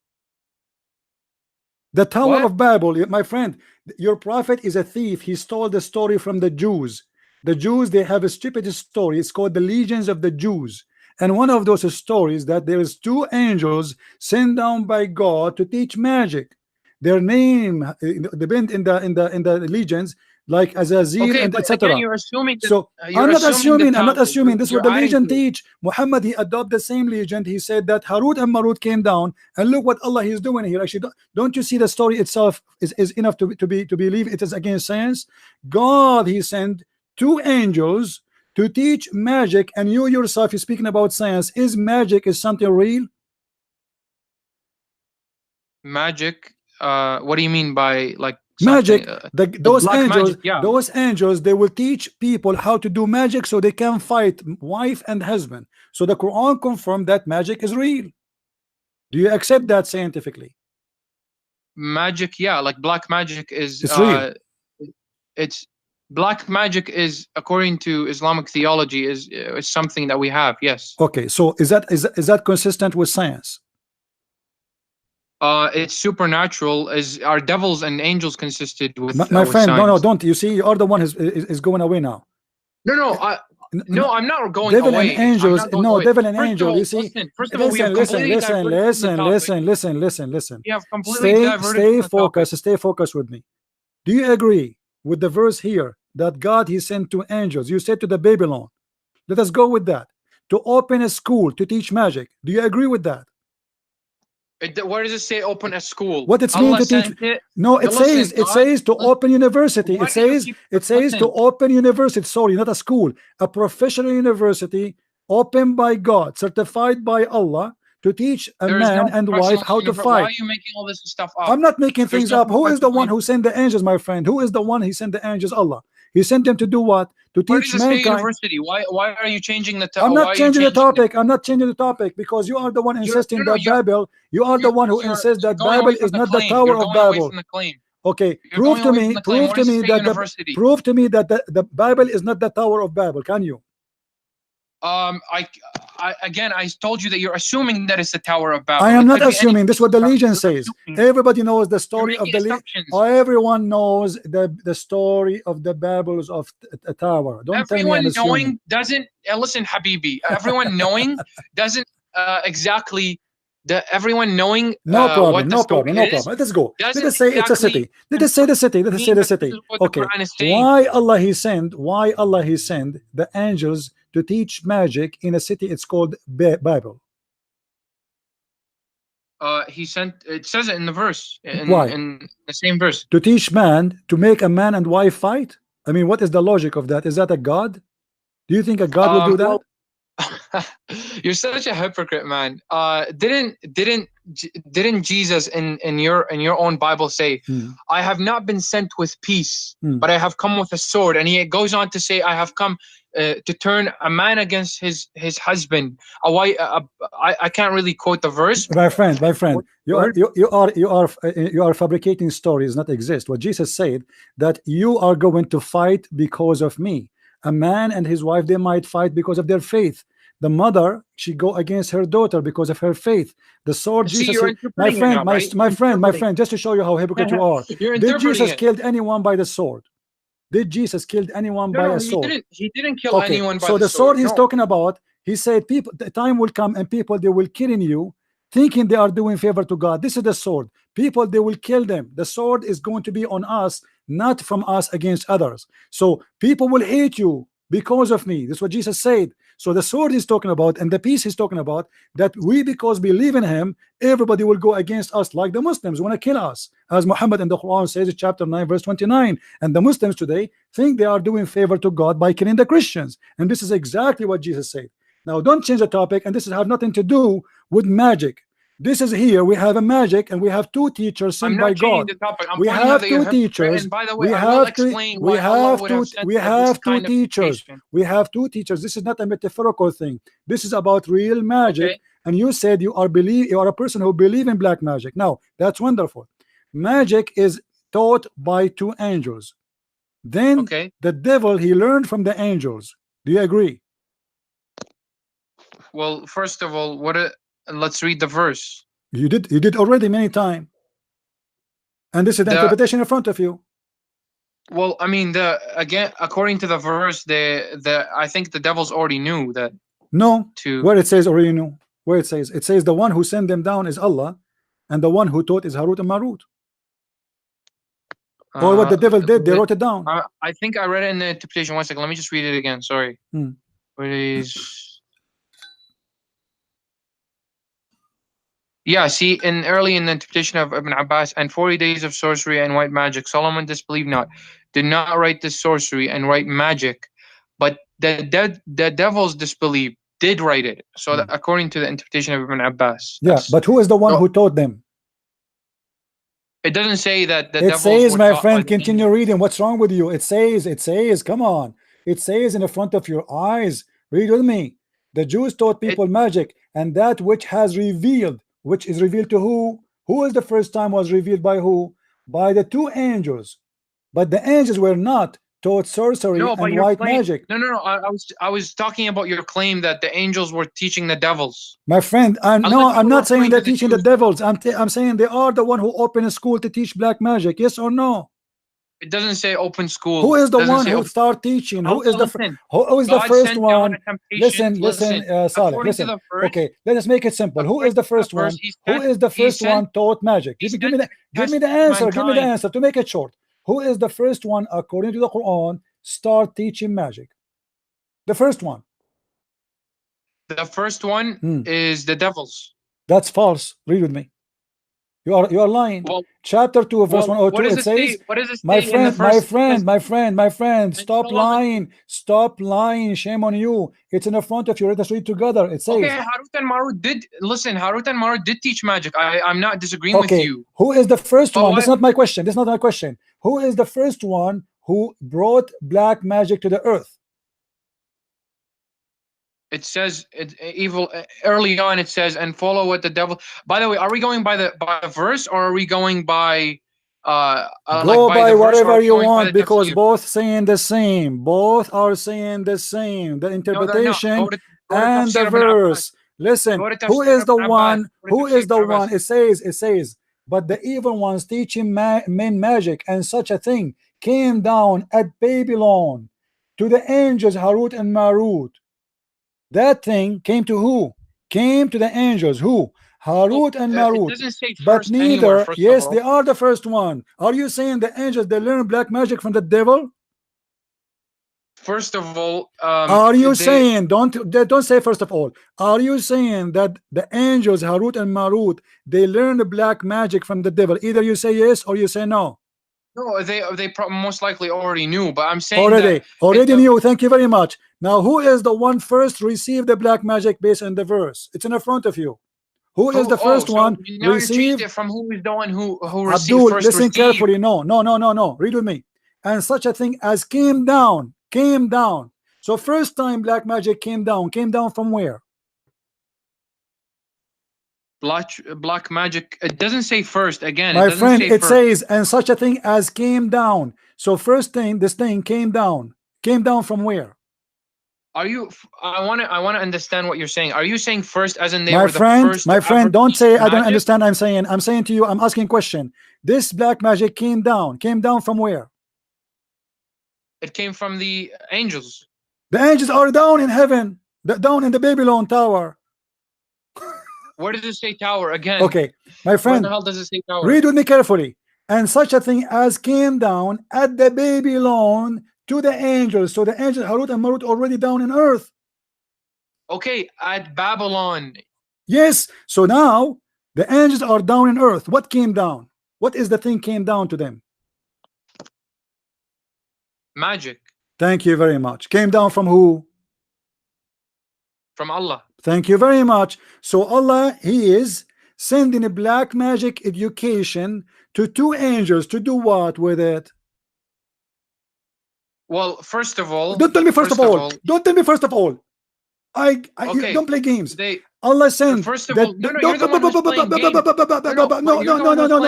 The Tower What? of Babel, my friend, your prophet is a thief. He stole the story from the Jews. The Jews, they have a stupid story. It's called the Legions of the Jews. And one of those stories that there is two angels sent down by God to teach magic. Their name depend in the legions, like Azazil Okay, and but etc. again, you're assuming that. So You're I'm not assuming. the I'm not Tower. assuming. This is what You're the adding legend to it. teach. Muhammad, he adopted the same legend. He said that Harut and Marut came down, and look what Allah is doing here. Actually, don't you see the story itself is enough to believe it is against science? God, he sent two angels to teach magic, and you yourself is speaking about science. Is magic is something real? Magic. What do you mean by like Magic? something? Those black angels, magic, yeah. those angels, they will teach people how to do magic so they can fight wife and husband. So the Quran confirmed that magic is real. Do you accept that scientifically? Magic, yeah, like black magic is It's real. It's black magic is, according to Islamic theology, is something that we have. Yes. Okay, so is that consistent with science? It's supernatural. As our devils and angels consisted with My with friend, science. no, don't. You see, you are the one is going away now. No, I'm not going devil away. And angels, no, devil and first angel. All, you see, first of all, we have completely listen. We have completely Stay focused with me. Do you agree with the verse here that God he sent two angels? You said to the Babylon. Let us go with that. To open a school to teach magic. Do you agree with that? Where does it say open a school? What it's mean to teach? No, it says to open university. It says to open university. Sorry, not a school, a professional university opened by God, certified by Allah, to teach a man and wife how to fight. Why are you making all this stuff up? I'm not making things up. Who is the one who sent the angels, my friend? Who is the one he sent the angels? Allah. He sent them to do what? To teach mankind. University. Why are you changing the topic? I'm not changing the topic. I'm not changing the topic because you are the one insisting that Babel. You are the one who insists that Babel is not the Tower of Babel. Okay, prove to me that the Bible is not the Tower of Babel. Can you? Again, I told you that you're assuming that it's the Tower of Babel. I am not assuming. This is what the legend says. Everybody knows the story of the everyone knows the story of the Babels of the Tower. Don't tell me I'm assuming. Everyone knowing doesn't listen, Habibi. Everyone knowing doesn't exactly. Everyone knowing. No problem. Let's go. Let us say it's a city. Let us say the city. Okay. Why Allah he sent the angels to teach magic in a city? It's called Babel. He sent. It says it in the verse. Why? In the same verse. To teach man to make a man and wife fight. I mean, what is the logic of that? Is that a God? Do you think a God will do that? Well, you're such a hypocrite, man. Didn't Jesus in your own Bible say, I have not been sent with peace, but I have come with a sword? And he goes on to say, I have come to turn a man against his husband. I can't really quote the verse. My friend, you are fabricating stories not exist. What Jesus said, that you are going to fight because of me. A man and his wife, they might fight because of their faith. The mother, she go against her daughter because of her faith. The sword, Jesus said, my friend, just to show you how hypocrite you are. Did Jesus kill anyone by the sword? Did Jesus kill anyone by a sword? He didn't kill anyone by the sword. So the sword he's talking about, he said, people, the time will come and people, they will kill you, thinking they are doing favor to God. This is the sword. People, they will kill them. The sword is going to be on us, not from us against others. So people will hate you because of me. This is what Jesus said. So the sword he's talking about and the peace he's talking about, that we, because we believe in him, everybody will go against us, like the Muslims want to kill us, as Muhammad in the Quran says in chapter 9 verse 29. And the Muslims today think they are doing favor to God by killing the Christians, and this is exactly what Jesus said. Now don't change the topic, and this has nothing to do with magic. This is here we have a magic, and we have two teachers sent by God. The topic. I'm We have two teachers. And by the way, We I will have explain we why Allah have would two have sent we this have two kind of teachers. information. We have two teachers. This is not a metaphorical thing. This is about real magic. Okay. And you said you are a person who believe in black magic. Now that's wonderful. Magic is taught by two angels. Then Okay. the devil, he learned from the angels. Do you agree? Well, first of all, let's read the verse. You did already many times. And this is the interpretation in front of you. Well, I mean, again, according to the verse, I think the devils already knew that. No, where it says already knew. Where it says the one who sent them down is Allah, and the one who taught is Harut and Marut. Or what the devil did, they wrote it down. I think I read it in the interpretation. 1 second, let me just read it again. Sorry. Where is? Yeah, see, early in the interpretation of Ibn Abbas, and 40 days of sorcery and white magic, Solomon disbelieved not, did not write this sorcery and write magic, but the devils disbelieved, did write it. So that, according to the interpretation of Ibn Abbas. Yeah, but who is the one who taught them? It doesn't say that the it devils says, were my taught friend, by continue reading. What's wrong with you? It says, come on. It says in the front of your eyes. Read with me. The Jews taught people magic, and that which has revealed, which is revealed to who? Who is the first time was revealed by who? By the two angels. But the angels were not taught sorcery and white magic. No. I was talking about your claim that the angels were teaching the devils. My friend, I'm not saying they're teaching the devils. I'm saying they are the one who opened a school to teach black magic. Yes or no? It doesn't say open school. Who is the one who start teaching? Who is the first one? Listen, Salih, listen. Okay, let us make it simple. Who is the first one? Who is the first one taught magic? Give me the answer. Give me the answer to make it short. Who is the first one, according to the Quran, start teaching magic? The first one. The first one is the devils. That's false. Read with me. You are lying. Well, chapter 2 verse 102, it says, my friend, stop lying. Stop lying. Shame on you. It's in the front of you. Let us read together. It says, okay, Harut and Marut did teach magic. I'm not disagreeing with you. Who is the first one? That's not my question. That's not my question. Who is the first one who brought black magic to the earth? It says evil early on. It says, and follow what the devil. By the way, are we going by the verse, or are we going by go by whatever you want, because both saying the same. Both are saying the same. The interpretation and the verse. Listen, who is the one? Who is the one? It says, but the evil ones teaching men magic, and such a thing came down at Babylon to the angels Harut and Marut. That thing came to who? Came to the angels. Who? Harut and Marut. But neither. Yes, they are the first one. Are you saying the angels, they learn black magic from the devil? First of all, are you saying, don't say first of all, are you saying that the angels Harut and Marut, they learn the black magic from the devil? Either you say yes or you say no. No, they most likely already knew, but I'm saying already knew. Thank you very much. Now, who is the one first received the black magic based on the verse? It's in the front of you. Who is the first one received? From who is the one who received Abdul, first? Listen carefully. No. Read with me. And such a thing as came down. So first time black magic came down from where? Black magic. It doesn't say first. Again, my friend, it says, and such a thing as came down. So first thing, this thing came down from where? Are you? I want to understand what you're saying. Are you saying first, as in they were the first? My friend, don't say I don't understand. I'm saying to you, I'm asking a question. This black magic came down from where? It came from the angels. The angels are down in heaven, down in the Babylon tower. Where does it say tower again? Okay, my friend, where the hell does it say tower? Read with me carefully. And such a thing as came down at the Babylon to the angels. So the angels Harut and Marut already down in earth. Okay, at Babylon. Yes. So now the angels are down in earth. What came down? What is the thing came down to them? Magic. Thank you very much. Came down from who? From Allah. Thank you very much. So Allah, He is sending a black magic education to two angels to do what with it? Well, first of all, don't tell me first of all. Don't tell me first of all. Okay. Don't play games. They Allah sent first of all, no, you're the one who's playing games.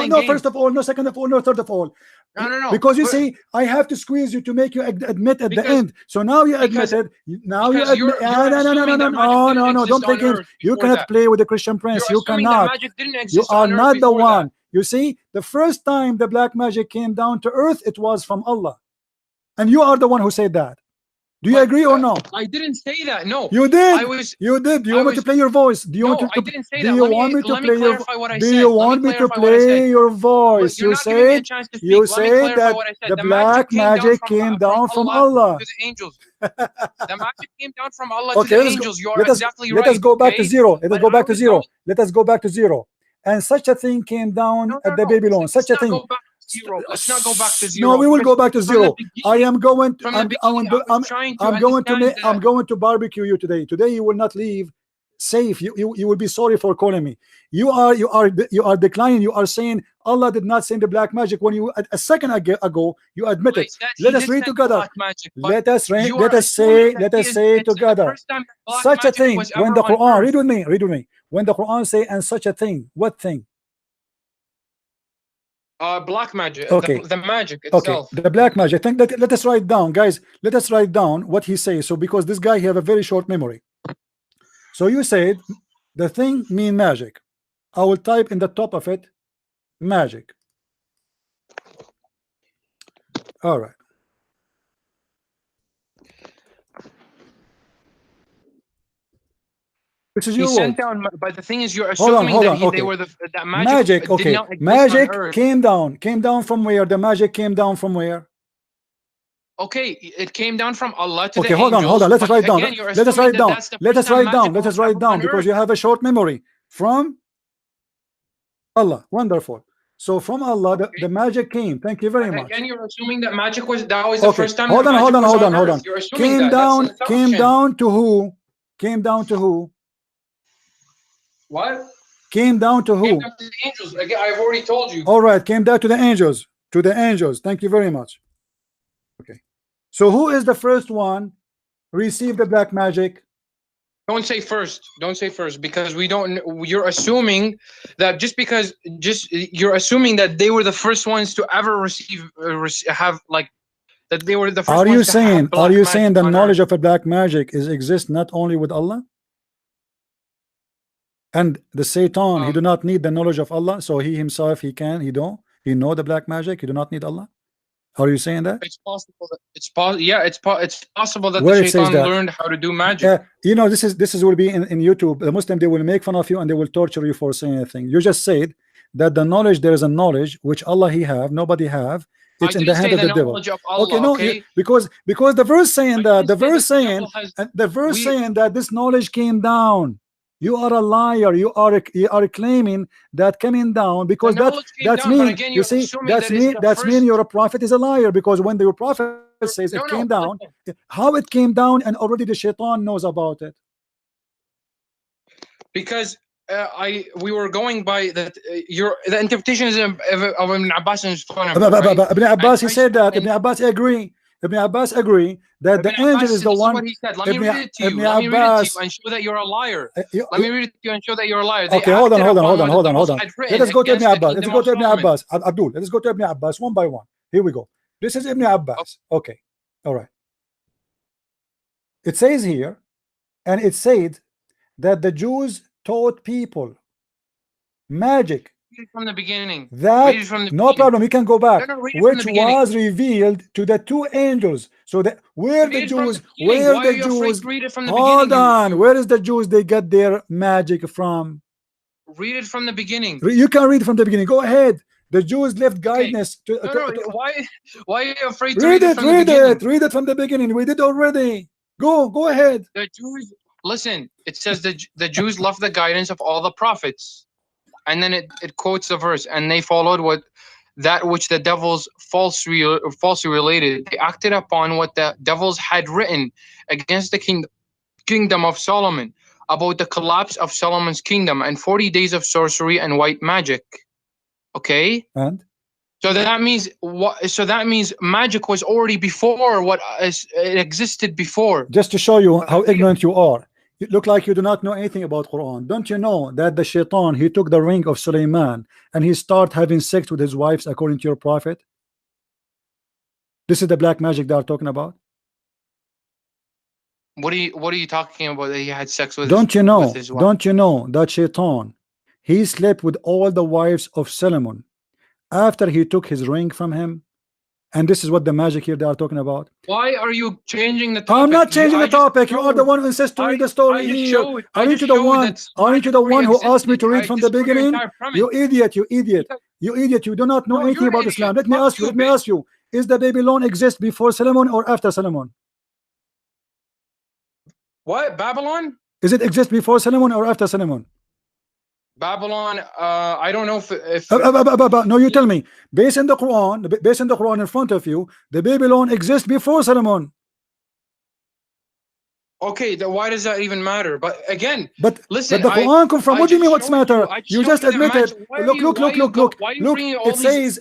No, first of all, no, second of all, no, third of all. No. Because you see, I have to squeeze you to make you admit at the end. So now you admitted. Now you admit. No, don't play games. You cannot play with the Christian Prince. You cannot. You are not the one. You see, the first time the black magic came down to earth, it was from Allah, and you are the one who said that. Do you agree or no? I didn't say that. No. You did. You did. Do you want me to play your voice? Do you want to? I didn't say do that. you want me to play your? Do you want me to play your voice? You said that the black magic came down from Allah. To the angels. The magic came down from Allah to the angels. You are exactly right. Let us go back to zero. Let us go back to zero. Let us go back to zero. And such a thing came down at the Babylon. Such a thing. Let's not go back to zero. No, we will go back to zero. I am going to. I'm going to barbecue you today. Today you will not leave safe. You will be sorry for calling me. You are declining. You are saying Allah did not send the black magic when you a second ago you admitted. Let us read together. Let us say together. Such a thing when the Quran. Read with me. When the Quran say and such a thing. What thing? Black magic. Okay. The magic itself. Okay. The black magic. I think that let us write down, guys. Let us write down what he says. So because this guy have a very short memory. So you said the thing mean magic. I will type in the top of it magic. All right. This is your sent down, but the thing is, you're assuming they were that magic. Okay, magic came down from where? The magic came down from where? Okay, it came down from Allah to the angels. Okay, hold on. Let us write down. Let us write down. Let us write down because you have a short memory. From Allah. Wonderful. So from Allah, the magic came. Thank you very much. Again, you're assuming that magic was the first time. Hold on. Came down to who? Came down to who? What? Came down to who? Came down to the angels. Again, I've already told you. All right, came down to the angels. To the angels. Thank you very much. Okay. So who is the first one received the black magic? Don't say first. Don't say first because we don't. You're assuming that you're assuming that they were the first ones to ever have like that they were the first. Are you saying the knowledge of a black magic exists not only with Allah? And the Satan, he do not need the knowledge of Allah, so he himself, he know the black magic, he do not need Allah. Are you saying that? It's possible that it's possible that the Satan learned how to do magic. You know, this will be in YouTube. The Muslim, they will make fun of you and they will torture you for saying anything. You just said that the knowledge, there is a knowledge which Allah he have, nobody have. It's in the hand of the devil. Okay, because the verse saying that saying that this knowledge came down. You are a liar. You are claiming that coming down because that's mean. You see, that's mean your prophet is a liar because when the prophet says it came down, how it came down and already the shaitan knows about it. Because we were going by that the interpretation is of Ibn Abbas and Ibn Abbas he said that Ibn Abbas agree. Ibn Abbas agree that the angel is the one. What he said. Let me read it to you. Let me read it to you and show that you're a liar. Let me read it to you and show that you're a liar. Okay, hold on. Let us go to Ibn Abbas. Let's go to Ibn Abbas. Abdul, let us go to Ibn Abbas one by one. Here we go. This is Ibn Abbas. Okay, all right. It says here, and it said that the Jews taught people magic. From the beginning. No problem. You can go back. Which was revealed to the two angels. So that where the Jews, hold on. Where is the Jews? They get their magic from. Read it from the beginning. You can read from the beginning. Go ahead. The Jews left guidance. Why are you afraid to read it? Read it from the beginning. We did already. Go ahead. The Jews. listen. It says the Jews left the guidance of all the prophets, and then it quotes the verse, and they followed that which the devils falsely related. They acted upon what the devils had written against the kingdom of Solomon, about the collapse of Solomon's kingdom, and 40 days of sorcery and white magic. Okay. And so that means what? So that means magic was already before it existed before. just to show you how ignorant you are, you look like you do not know anything about Quran. Don't you know that the shaitan, he took the ring of Suleiman and he started having sex with his wives according to your prophet? This is the black magic they are talking about. What are you talking about? That he had sex with? Don't you know? His wife? Don't you know that shaitan, he slept with all the wives of Solomon after he took his ring from him? And this is what the magic here they are talking about. Why are you changing the topic? I'm not changing the topic. You are the one who insists to read the story here. Aren't you the one who asked me to read from the beginning? You idiot, you idiot, you idiot. You do not know anything about Islam. Let me ask you, is the Babylon exist before Solomon or after Solomon? What? Babylon? Is it exist before Solomon or after Solomon? Babylon, I don't know if no, you tell me. Based on the Quran in front of you, the Babylon exists before Solomon. Okay, then why does that even matter? But again, but listen, the Quran come from. What do you mean? What's matter? You just admitted. Look. It says.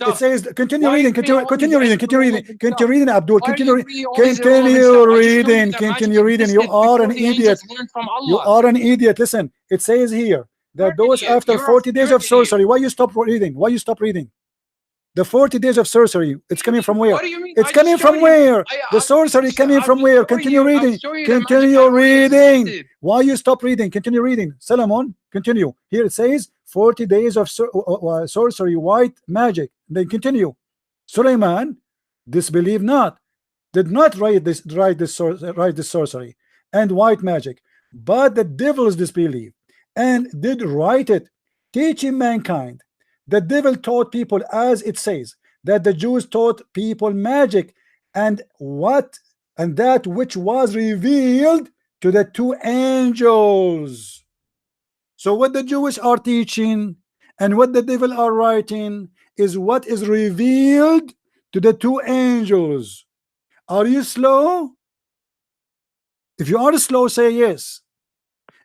Continue reading. Continue reading. Abdul. Continue reading. You are an idiot. You are an idiot. Listen. It says here that those after 40 days of sorcery. Why you stop reading? The 40 days of sorcery, it's coming from where? What do you mean? It's coming from where? The sorcery coming from where? Continue reading. Continue reading. Why you stop reading? Continue reading. Solomon, continue. Here it says 40 days of sorcery, white magic. Then continue. Suleiman disbelieved not, did not write this sorcery and white magic, but the devils disbelieved and did write it, teaching mankind. The devil taught people, as it says, that the Jews taught people magic and that which was revealed to the two angels. So what the Jewish are teaching and what the devil are writing is what is revealed to the two angels. Are you slow? If you are slow, say yes.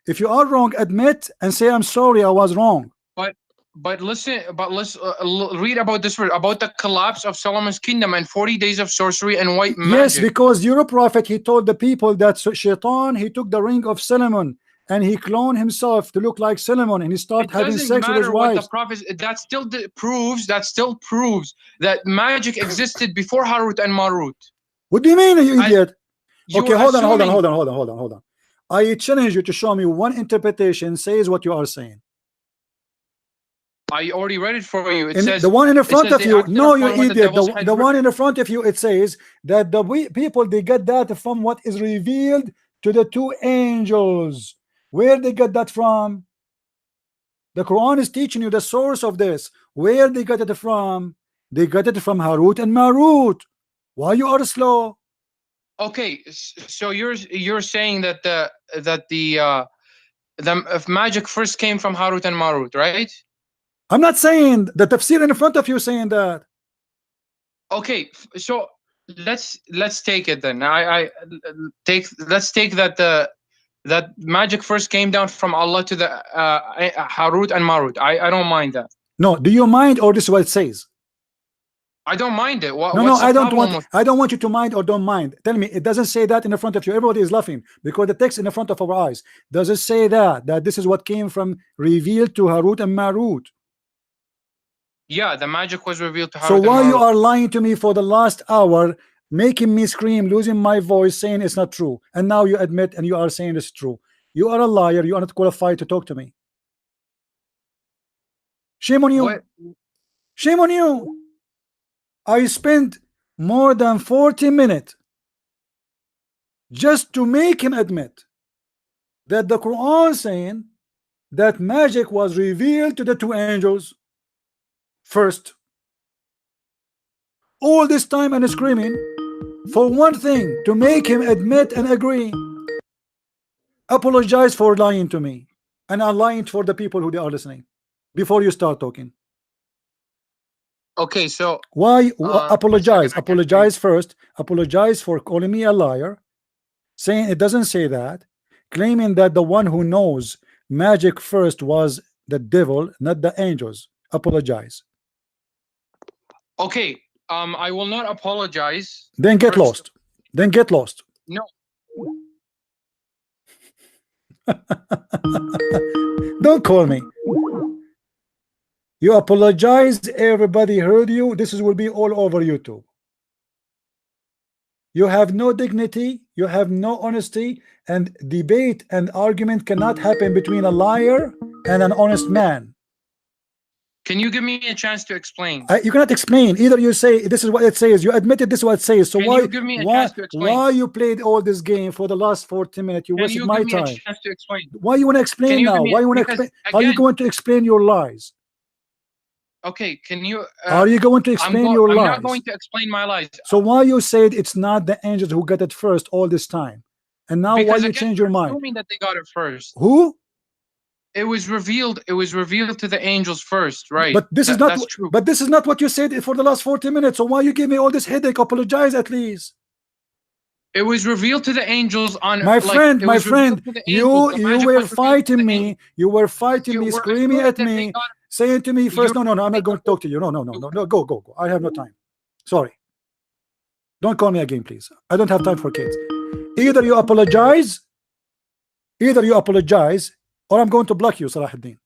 If you are wrong, admit and say I'm sorry, I was wrong. But listen, let's read about this word, about the collapse of Solomon's kingdom and 40 days of sorcery and white magic. Yes, because your prophet, he told the people that shaitan, he took the ring of Solomon and he cloned himself to look like Solomon and he started having sex with his wives. The prophets, that still proves that magic existed before Harut and Marut. What do you mean, you idiot? Okay, hold on. I challenge you to show me one interpretation says what you are saying. I already read it for you. It says the one in the front of you. No, you idiot. The one in the front of you. It says that the people, they get that from what is revealed to the two angels. Where they get that from? The Quran is teaching you the source of this. Where they got it from? They got it from Harut and Marut. Why you are slow? Okay, so you're saying that the magic first came from Harut and Marut, right? I'm not saying the tafsir in front of you saying that. Okay, so let's take it then. Let's take that magic first came down from Allah to the Harut and Marut. I don't mind that. No, do you mind, or this is what it says? I don't mind it. No, I don't want you to mind or don't mind. Tell me, it doesn't say that in the front of you. Everybody is laughing because the text in the front of our eyes does it say that this is what came from, revealed to Harut and Marut. Yeah, the magic was revealed to Harut. So why you are lying to me for the last hour, making me scream, losing my voice, saying it's not true, and now you admit and you are saying it's true? You are a liar. You are not qualified to talk to me. Shame on you. What? Shame on you. I spent more than 40 minutes just to make him admit that the Quran saying that magic was revealed to the two angels first. All this time and screaming for one thing, to make him admit and agree. Apologize for lying to me, and I'm lying for the people who they are listening before you start talking. Okay, so Why one second, apologize? I can't hear you. Apologize first. Apologize for calling me a liar, saying it doesn't say that, claiming that the one who knows magic first was the devil, not the angels. Apologize. Okay, I will not apologize. Then get First, lost. Then get lost. no. Don't call me. You apologize. Everybody heard you. This will be all over YouTube. You have no dignity. You have no honesty. And debate and argument cannot happen between a liar and an honest man. Can you give me a chance to explain? You cannot explain. Either you say this is what it says. You admitted this is what it says. So Can you give me a chance to explain? why you played all this game for the last 40 minutes? You wasted my time. Can you give me a chance to explain? Why you want to explain now? Why you want to explain? How are you going to explain your lies? Okay, can you? Are you going to explain your lies? I'm not going to explain my lies. So why you said it's not the angels who got it first all this time, and now Because why you change your mind? Assuming that they got it first. Who? It was revealed. It was revealed to the angels first, right? But this is not. That's true. But this is not what you said for the last 40 minutes. So why you give me all this headache? Apologize at least. It was revealed to the angels on my friend. You were fighting me. You were fighting me, screaming at me, saying to me first. No, I'm not going to talk to you. No. Go. I have no time. Sorry. Don't call me again, please. I don't have time for kids. Either you apologize, or I'm going to block you, Salahuddin.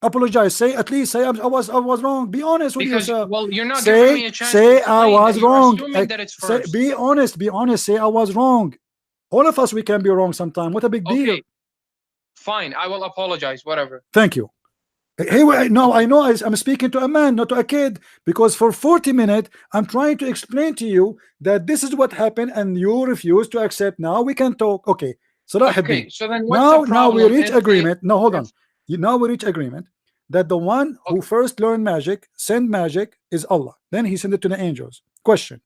Apologize. Say at least say I was wrong. Be honest with yourself. Well, you're not giving me a chance. Say I was wrong. That it's first. Be honest. Say I was wrong. All of us, we can be wrong sometime. What a big deal. Fine. I will apologize. Whatever. Thank you. Hey, no, I know I'm speaking to a man, not to a kid, because for 40 minutes I'm trying to explain to you that this is what happened, and you refuse to accept. Now we can talk. Okay. So that okay. So then what's now we reach agreement. No, hold on. Now we reach agreement that the one who first learned magic, sent magic, is Allah. Then he sent it to the angels. Question: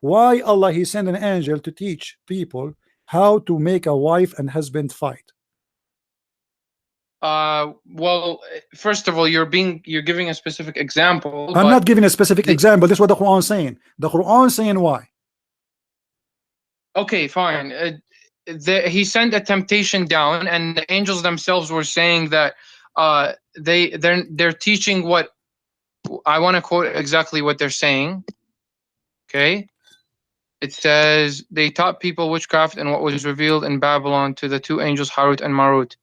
why Allah he sent an angel to teach people how to make a wife and husband fight? Well, first of all, you're giving a specific example. I'm not giving a specific example. This is what the Quran is saying. The Quran is saying why. Okay, fine. He sent a temptation down, and the angels themselves were saying that they're teaching what I want to quote exactly what they're saying. Okay, it says they taught people witchcraft and what was revealed in Babylon to the two angels Harut and Marut.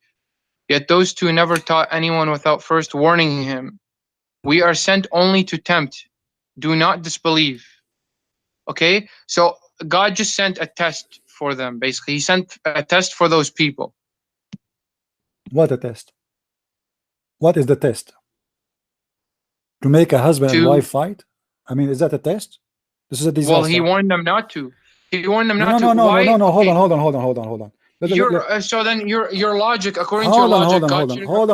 Yet those two never taught anyone without first warning him. We are sent only to tempt. Do not disbelieve. Okay, so God just sent a test for them. Basically, he sent a test for those people. What a test? What is the test? To make a husband and wife fight? I mean, is that a test? This is a disaster. Well, he warned them not to. He warned them not to. No. Hold on. So then your logic, according to your logic, hold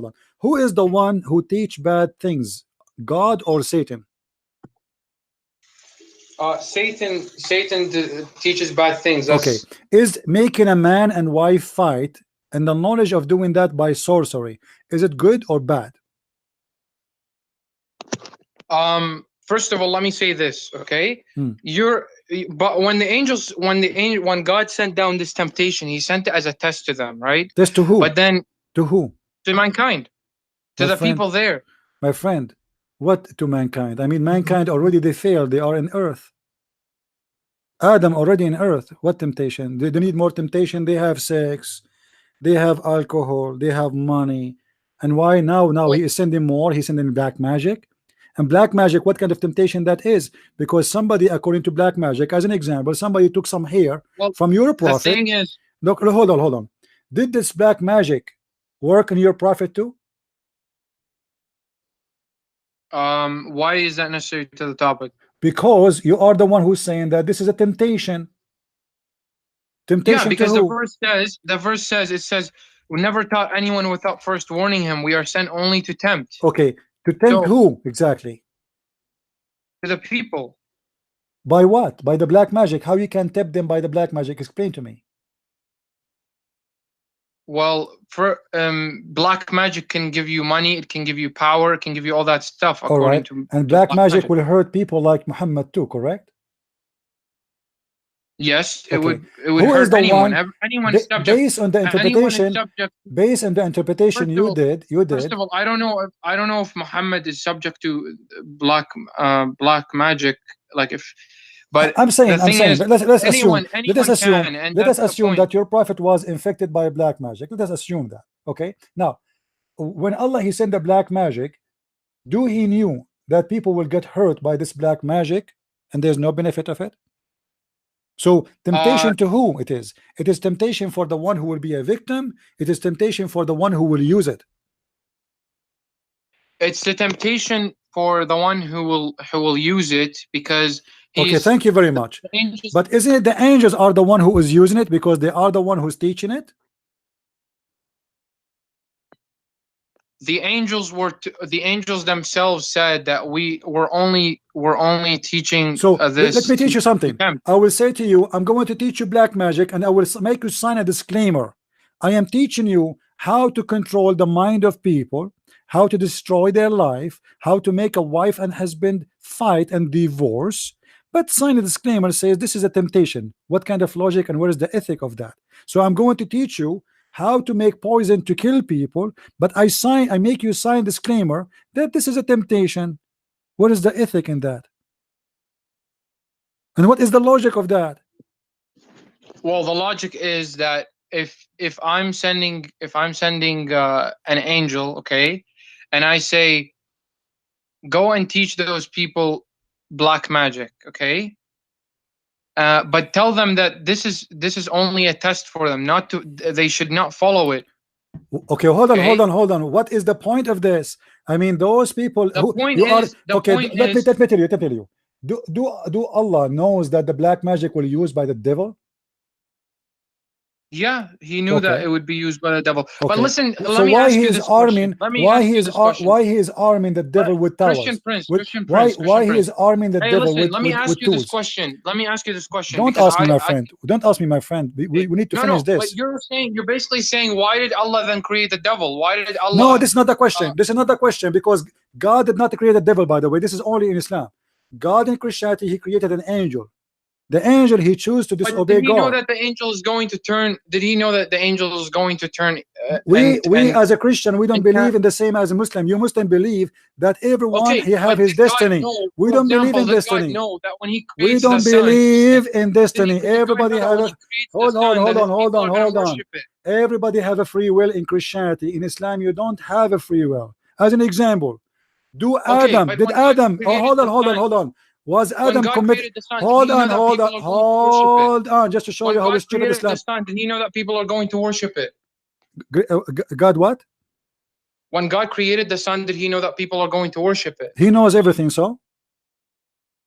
on. Who is the one who teach bad things? God or Satan? Satan teaches bad things. Okay. Is making a man and wife fight and the knowledge of doing that by sorcery, is it good or bad? First of all, let me say this, okay? But when God sent down this temptation, he sent it as a test to them, right? Test to who? But then to who? To mankind, to the people there. My friend, what to mankind? I mean, mankind already, they failed. They are in earth. Adam already in earth. What temptation? They need more temptation. They have sex, they have alcohol, they have money. And why now he is sending more? He's sending black magic. And black magic, what kind of temptation that is? Because somebody, according to black magic, as an example, somebody took some hair from your prophet. The thing is, look, hold on. Did this black magic work on your prophet too? Why is that necessary to the topic? Because you are the one who's saying that this is a temptation. Yeah, because the verse says we never taught anyone without first warning him. We are sent only to tempt. Okay. To tempt who exactly? To the people. By what? By the black magic. How you can tempt them by the black magic? Explain to me. Well, for black magic can give you money, it can give you power, it can give you all that stuff All according right, and to black black magic magic. will hurt people like Muhammad too, correct? Yes, Okay, it would who is hurt the anyone. one Anyone is subject. based on the Anyone is interpretation? subject. Based on the interpretation First of all, you first did. of all, I don't know if Muhammad is subject to black magic. Like if, but I'm the saying, thing is, let's assume, anyone can, and let us that's the assume point. that your prophet was infected by black magic. Let us assume that. Okay, now when Allah he sent the black magic, do he knew that people will get hurt by this black magic and there's no benefit of it? So Uh, temptation to who it is? It is temptation for the one who will be a victim. It is temptation for the one who will use it. it's the temptation for the one who will use it because Okay, he's thank you very much. angels. But isn't it the angels are the one who is using it because they are the one who's teaching it? The angels the angels themselves said that we're only teaching So let this me teach you to something. them. I will say to you, I'm going to teach you black magic and I will make you sign a disclaimer. I am teaching you how to control the mind of people, how to destroy their life, how to make a wife and husband fight and divorce. But sign a disclaimer says this is a temptation. What kind of logic and where is the ethic of that? So I'm going to teach you how to make poison to kill people, but I make you sign disclaimer that this is a temptation. What is the ethic in that? And what is the logic of that? Well, the logic is that if I'm sending an angel, okay, and I say go and teach those people black magic, okay, but tell them that this is only a test for them, not to they should not follow it. Okay, hold on, Okay, What is the point of this? I mean, those people the who point you are is the okay. point Let me is tell you. Do Allah knows that the black magic will be used by the devil? yeah, he knew that Okay, it would be used by the devil. But okay. listen, So let me why ask he you is this question. arming? Let me ask you this question. Why he is arming the devil with towers? With Christian Prince, why Christian he Prince. is arming the Hey, devil listen, let me ask with you this tools? question. Let me ask you this question Don't because ask me, my friend. Don't ask me, my friend. We need to no, finish no, but this. you're basically saying, why did Allah then create the devil? Why did No, Allah? this is not the question. This is not the question because God did not create the devil, by the way. This is only in Islam. God in Christianity, he created an angel. The angel, he chose to But did disobey he know God. that the angel is going to turn? Did he know that the angel is going to turn? We as a Christian, we don't and believe in the same as a Muslim. You Muslim believe that everyone okay, he have but his did God destiny. know? We For don't believe example, in did God destiny. know that when He We creates the don't sun? believe in destiny. Did God Everybody know that have when a He creates the hold on, sun, that His people are going to hold on. worship it? Everybody have a free will in Christianity. In Islam, you don't have a free will. As an example, Okay, but Did when God Adam, oh, created the sun, hold on. Was when Adam God committed? created the sun, did He know that people are going to worship it? Just to show When you how God stupid created the Islam. sun, did He know that people are going to worship it? God what? When God created the sun, did He know that people are going to worship it? He knows everything, so.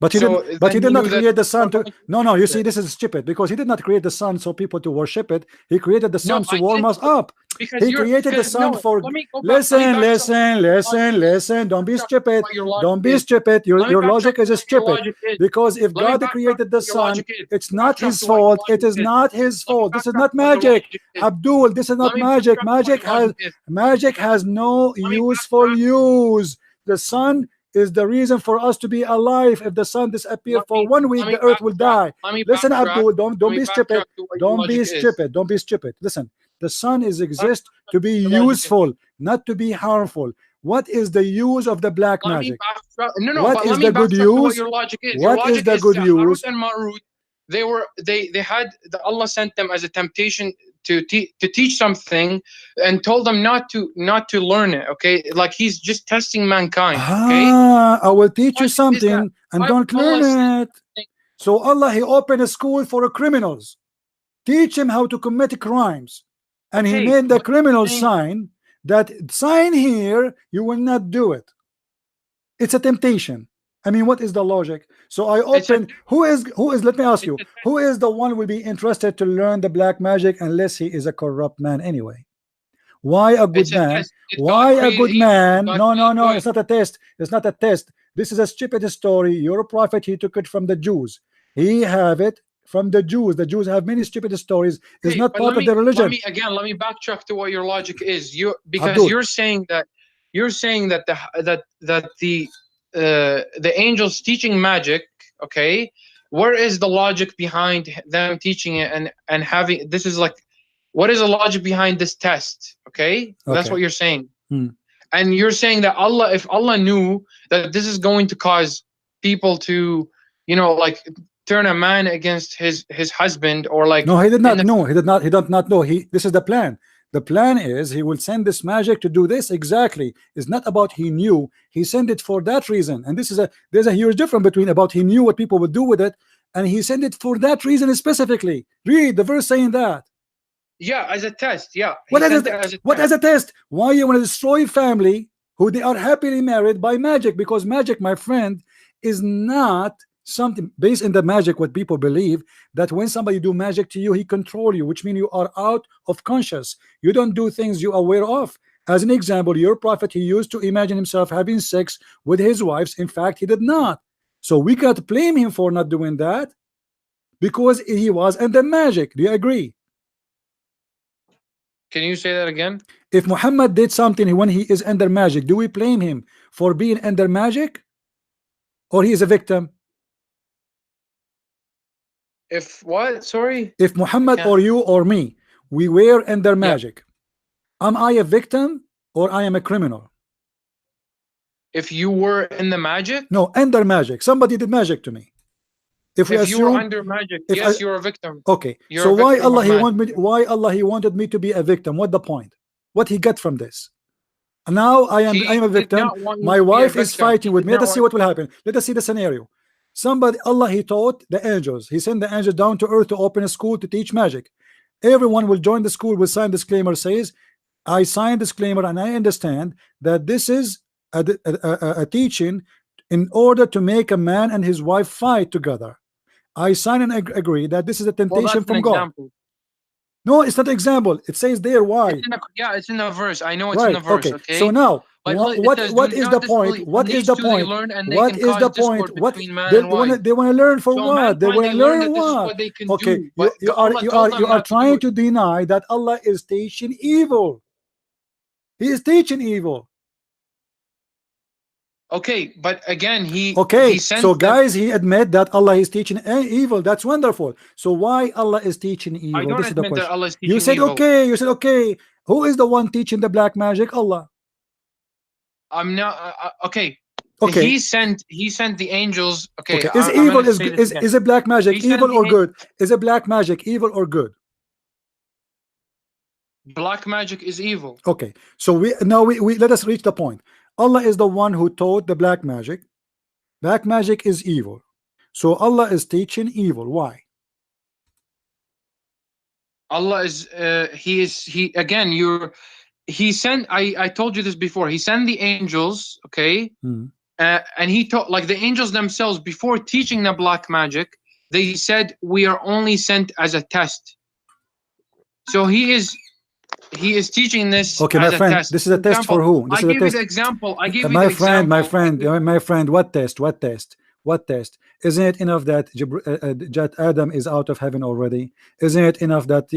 But he didn't. So But then he He did knew not that create the people are sun to. going to No, no. You worship see, it. this is stupid because he did not create the sun so people to worship it. He created the No, sun to I warm did us up. because He you're created the because sun no. for. Let me go back. Let me Listen, backtrack. listen. Don't be stupid. What your logic Don't be is. stupid. Let me Your backtrack logic to is what your stupid logic is. because if Let me God backtrack created to the what your sun, logic is. it's not Backtrack his to what your fault. It logic is is. not his Let me fault. This is backtrack not to what your magic. logic is. Abdul, this is Let not me magic. backtrack to what your logic is. Magic has no Let me useful backtrack. use. The sun is the reason for us to be alive. If the sun disappear for 1 week, Let the me earth will backtrack. die. Let me Listen, backtrack. Abdul, Let don't me be stupid. backtrack to what your logic is. Don't be stupid. Listen, the sun is Let me exist to be backtrack to what your logic is. useful, not to be harmful. What is the use of the black Let me magic? backtrack. No, What but let is me the good backtrack to what use? your logic is. Your What is logic the is good Harut use? and Marut. They had Allah sent them as a temptation to teach something and told them not to learn it. Okay, like He's just testing mankind. Okay, I will teach you logic is that something and why would don't learn Allah send it. So Allah, he opened a school for criminals. Teach him how to commit crimes. And he okay, made the but criminal sign that sign here, you will not do it. It's a temptation. I mean, what is the logic? So I it's a open who is let me ask it's you, a who is the one will be interested to learn the black magic unless he is a corrupt man anyway? Why a good it's a man? test. Did God Why a create good evil? Did man? God No, create good? it's not a test. It's not a test. This is a stupid story. Your prophet, he took it from the Jews. He have it from the Jews. The Jews have many stupid stories. It's Okay, not but part of their religion. let me backtrack to what your logic is. Because Abdul. you're saying that the angels teaching magic. Okay, where is the logic behind them teaching it and having this is like, what is the logic behind this test? Okay, that's Okay. what you're saying. Hmm. And you're saying that if Allah knew that this is going to cause people to, like, turn a man against his husband, or like, No, he did not know. He did not know. This is the plan. The plan is he will send this magic to do this exactly. It's not about he knew. He sent it for that reason. And there's a huge difference between about he knew what people would do with it, and he sent it for that reason specifically. Read the verse saying that. Yeah, as a test. Yeah. What as a test? Why you want to destroy family who they are happily married by magic? Because magic, my friend, is not something based in the magic. What people believe, that when somebody do magic to you, he control you, which means you are out of conscious. You don't do things you are aware of. As an example, your prophet, he used to imagine himself having sex with his wives. In fact, he did not. So we can't blame him for not doing that, because he was under magic. Do you agree? Can you say that again? If Muhammad did something when he is under magic, do we blame him for being under magic, or he is a victim? If what? Sorry? If Muhammad or you or me, we were under magic, am I a victim or I am a criminal? If you were in the magic? No, under magic. Somebody did magic to me. If you were under magic, yes, you're a victim. Okay, you're so why Allah he wanted me to be a victim? What the point? What he got from this? Now I am a victim. My wife is fighting with me. Let us see what will happen. Let us see the scenario. Allah, he taught the angels. He sent the angels down to earth to open a school to teach magic. Everyone will join the school, will sign disclaimer, says, I sign disclaimer and I understand that this is a teaching in order to make a man and his wife fight together. I sign and agree that this is a temptation from God. No, it's not an example. It says there why. It's in the verse. I know it's in the verse. Okay. So now, what is the point? What is the point? What is the point? What they want to learn for what? They want to learn what? Okay, you are trying to deny that Allah is teaching evil. He is teaching evil. Okay, but again, he so guys, he admit that Allah is teaching evil. That's wonderful. So why Allah is teaching evil? I don't this is the admit question. That Allah is teaching you said evil. Okay. You said okay. Who is the one teaching the black magic? Allah. I'm not okay. Okay. He sent the angels. Okay. Is evil is a black magic evil or good? Is a black magic evil or good? Black magic is evil. Okay. So we let us reach the point. Allah is the one who taught the black magic. Black magic is evil. So Allah is teaching evil. Why? Allah is he sent, I told you this before, he sent the angels, okay? And he taught, like, the angels themselves, before teaching the black magic, they said we are only sent as a test. So he is teaching this. Okay, my friend, this is a test for who? I gave you the example. My friend, what test? Isn't it enough that Adam is out of heaven already? Isn't it enough that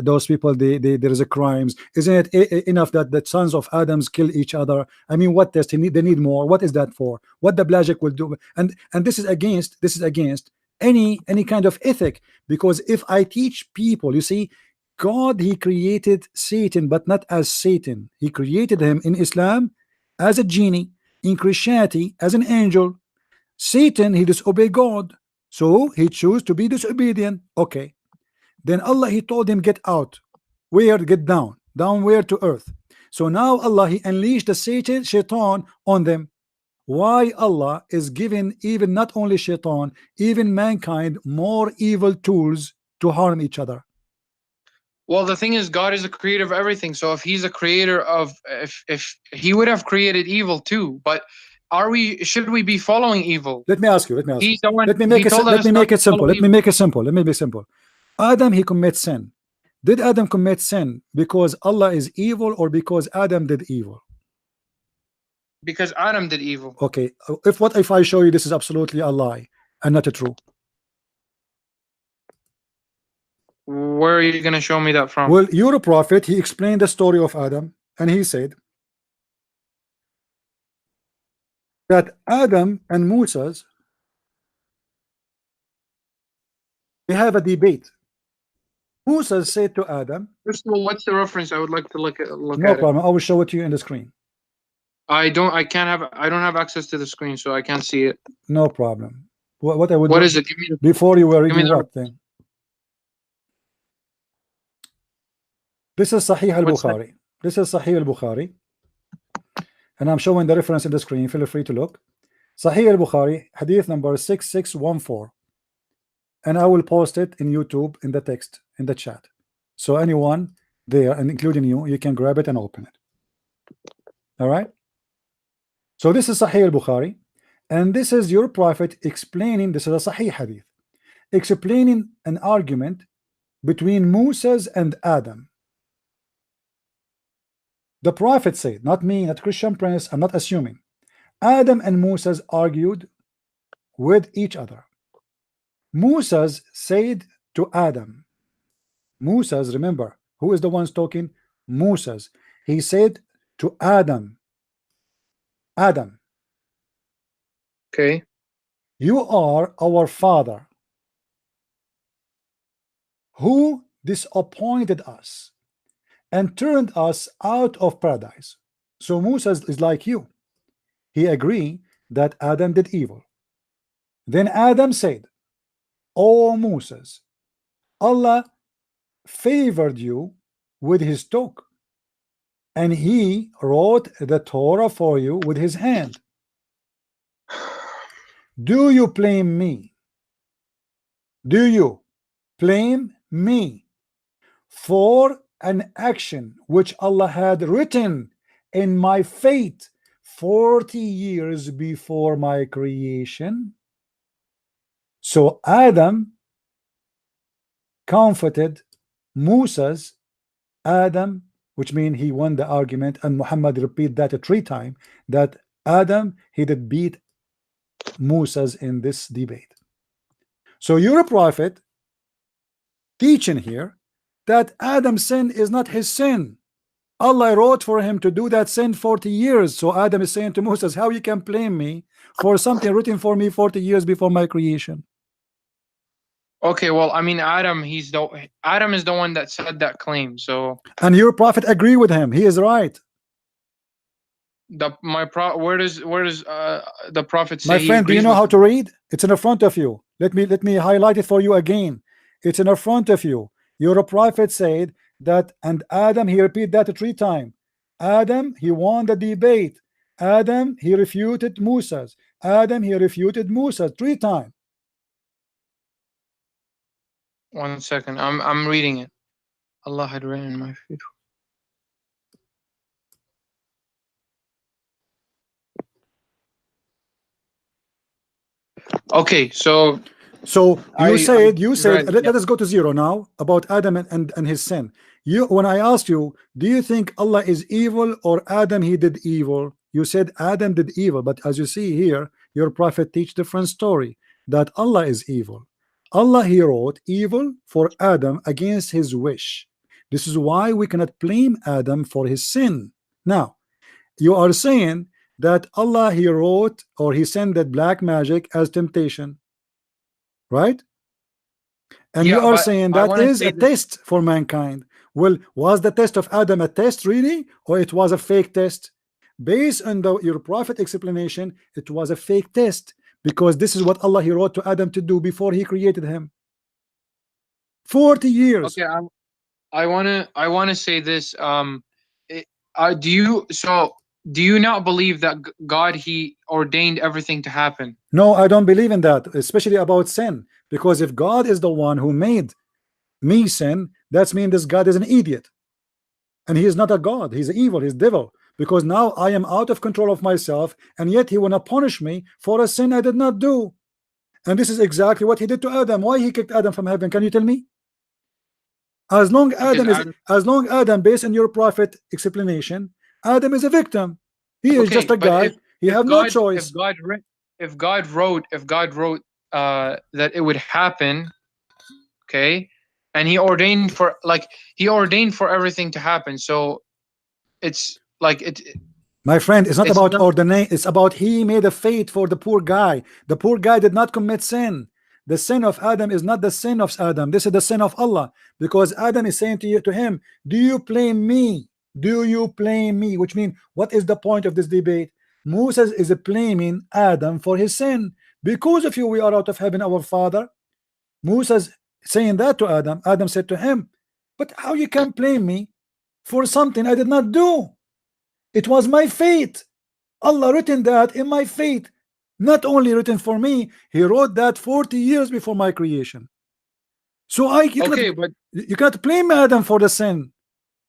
those people there is a crimes? Isn't it enough that the sons of Adams kill each other? I mean, what test? They need more. What is that for? What the blagic will do? And this is against any kind of ethic, because if I teach people, you see, God, he created Satan, but not as Satan. He created him in Islam as a genie, in Christianity as an angel. Satan, he disobeyed God, so he chose to be disobedient. Okay, then Allah, he told him, get out. Where? Get down where? To earth. So now Allah, he unleashed the shaitan on them. Why Allah is giving even not only shaitan, even mankind, more evil tools to harm each other? Well, the thing is, God is the creator of everything. So if he's a creator of, if he would have created evil too, but should we be following evil? Let me ask you. Let me make it simple. Adam, he commits sin. Did Adam commit sin because Allah is evil, or because Adam did evil? Because Adam did evil. Okay. If I show you this is absolutely a lie and not a true? where are you going to show me that from? Well, you're a prophet. He explained the story of Adam, and he said that Adam and Moses, they have a debate. Moses said to Adam, First of all, what's the reference? I would like to look no at problem, I will show it to you in the screen. I don't have access to the screen, so I can't see it. No problem. What I would What do is it? Give me the, before you were give me reading the, what thing? This is Sahih what's that? al-Bukhari. This is Sahih al-Bukhari, and I'm showing the reference in the screen. Feel free to look. Sahih al-Bukhari, hadith number 6614, and I will post it in YouTube in the text in the chat. So anyone there, and including you, you can grab it and open it. All right. So this is Sahih al-Bukhari, and this is your prophet explaining. This is a Sahih hadith, explaining an argument between Moses and Adam. The prophet said, not me, not Christian Prince, I'm not assuming. Adam and Moses argued with each other. Moses said to Adam, Moses, remember, who is the one talking? Moses. He said to Adam, Adam, Okay. you are our father, who disappointed us and turned us out of paradise. So Moses is like you. He agreed that Adam did evil. Then Adam said, O Moses, Allah favored you with his talk, and he wrote the Torah for you with his hand. Do you blame me? Do you blame me for an action which Allah had written in my fate 40 years before my creation? So Adam comforted Moses, Adam, which means he won the argument, and Muhammad repeat that 3 times, that Adam, he did beat Moses in this debate. So you're a prophet teaching here that Adam's sin is not his sin. Allah wrote for him to do that sin 40 years. So Adam is saying to Moses, how you can blame me for something written for me 40 years before my creation? Okay, well, I mean, Adam is the one that said that claim. So, and your prophet agree with him. He is right. Where does the prophet say? My friend, do you know how to read? It's in the front of you. Let me highlight it for you again. It's in the front of you. Your prophet said that, and Adam, he repeat that 3 times. Adam, he won the debate. Adam, he refuted Moses. Adam, he refuted Moses 3 times. 1 second, I'm reading it. Allah had written in my feet. Okay, so you said let us go to 0 now about Adam and his sin. When I asked you, do you think Allah is evil or Adam he did evil? You said Adam did evil, but as you see here, your prophet teach different story, that Allah is evil. Allah, he wrote evil for Adam against his wish. This is why we cannot blame Adam for his sin. Now you are saying that Allah, he wrote, or he sent that black magic as temptation, right? And yeah, you are saying that is a test for mankind. Well, was the test of Adam a test really, or it was a fake test? Based on your prophet explanation, it was a fake test, because this is what Allah, he wrote to Adam to do before he created him. 40 years. Okay, I wanna say this. Do you not believe that God, he ordained everything to happen? No, I don't believe in that, especially about sin, because if God is the one who made me sin, that's mean this God is an idiot, and he is not a God. He's evil, he's devil, because now I am out of control of myself, and yet he wanna punish me for a sin I did not do. And this is exactly what he did to Adam. Why he kicked Adam from heaven? Can you tell me? As long Adam, based on your prophet explanation, Adam is a victim. He is just a guy. He have no choice. If God wrote that it would happen, okay, and he ordained for everything to happen. So it's like My friend, it's not it's about not ordination. It's about he made a fate for the poor guy. The poor guy did not commit sin. The sin of Adam is not the sin of Adam. This is the sin of Allah. Because Adam is saying to you, to him, do you blame me? Do you blame me? Which means, what is the point of this debate? Moses is blaming Adam for his sin. Because of you, we are out of heaven, our father. Moses saying that to Adam. Adam said to him, but how you can blame me for something I did not do? It was my fate. Allah written that in my fate. Not only written for me, he wrote that 40 years before my creation. So okay, but you cannot blame Adam for the sin.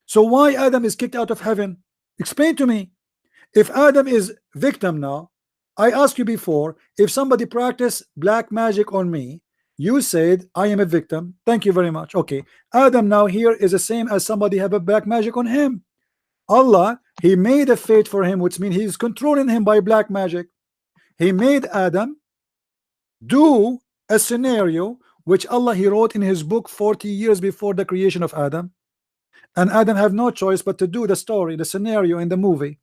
So why Adam is kicked out of heaven? Explain to me. If Adam is victim now, I asked you before, if somebody practiced black magic on me, you said I am a victim. Thank you very much. Okay, Adam now here is the same as somebody have a black magic on him. Allah, he made a fate for him, which means he's controlling him by black magic. He made Adam do a scenario which Allah he wrote in his book 40 years before the creation of Adam, and Adam have no choice but to do the story, the scenario in the movie.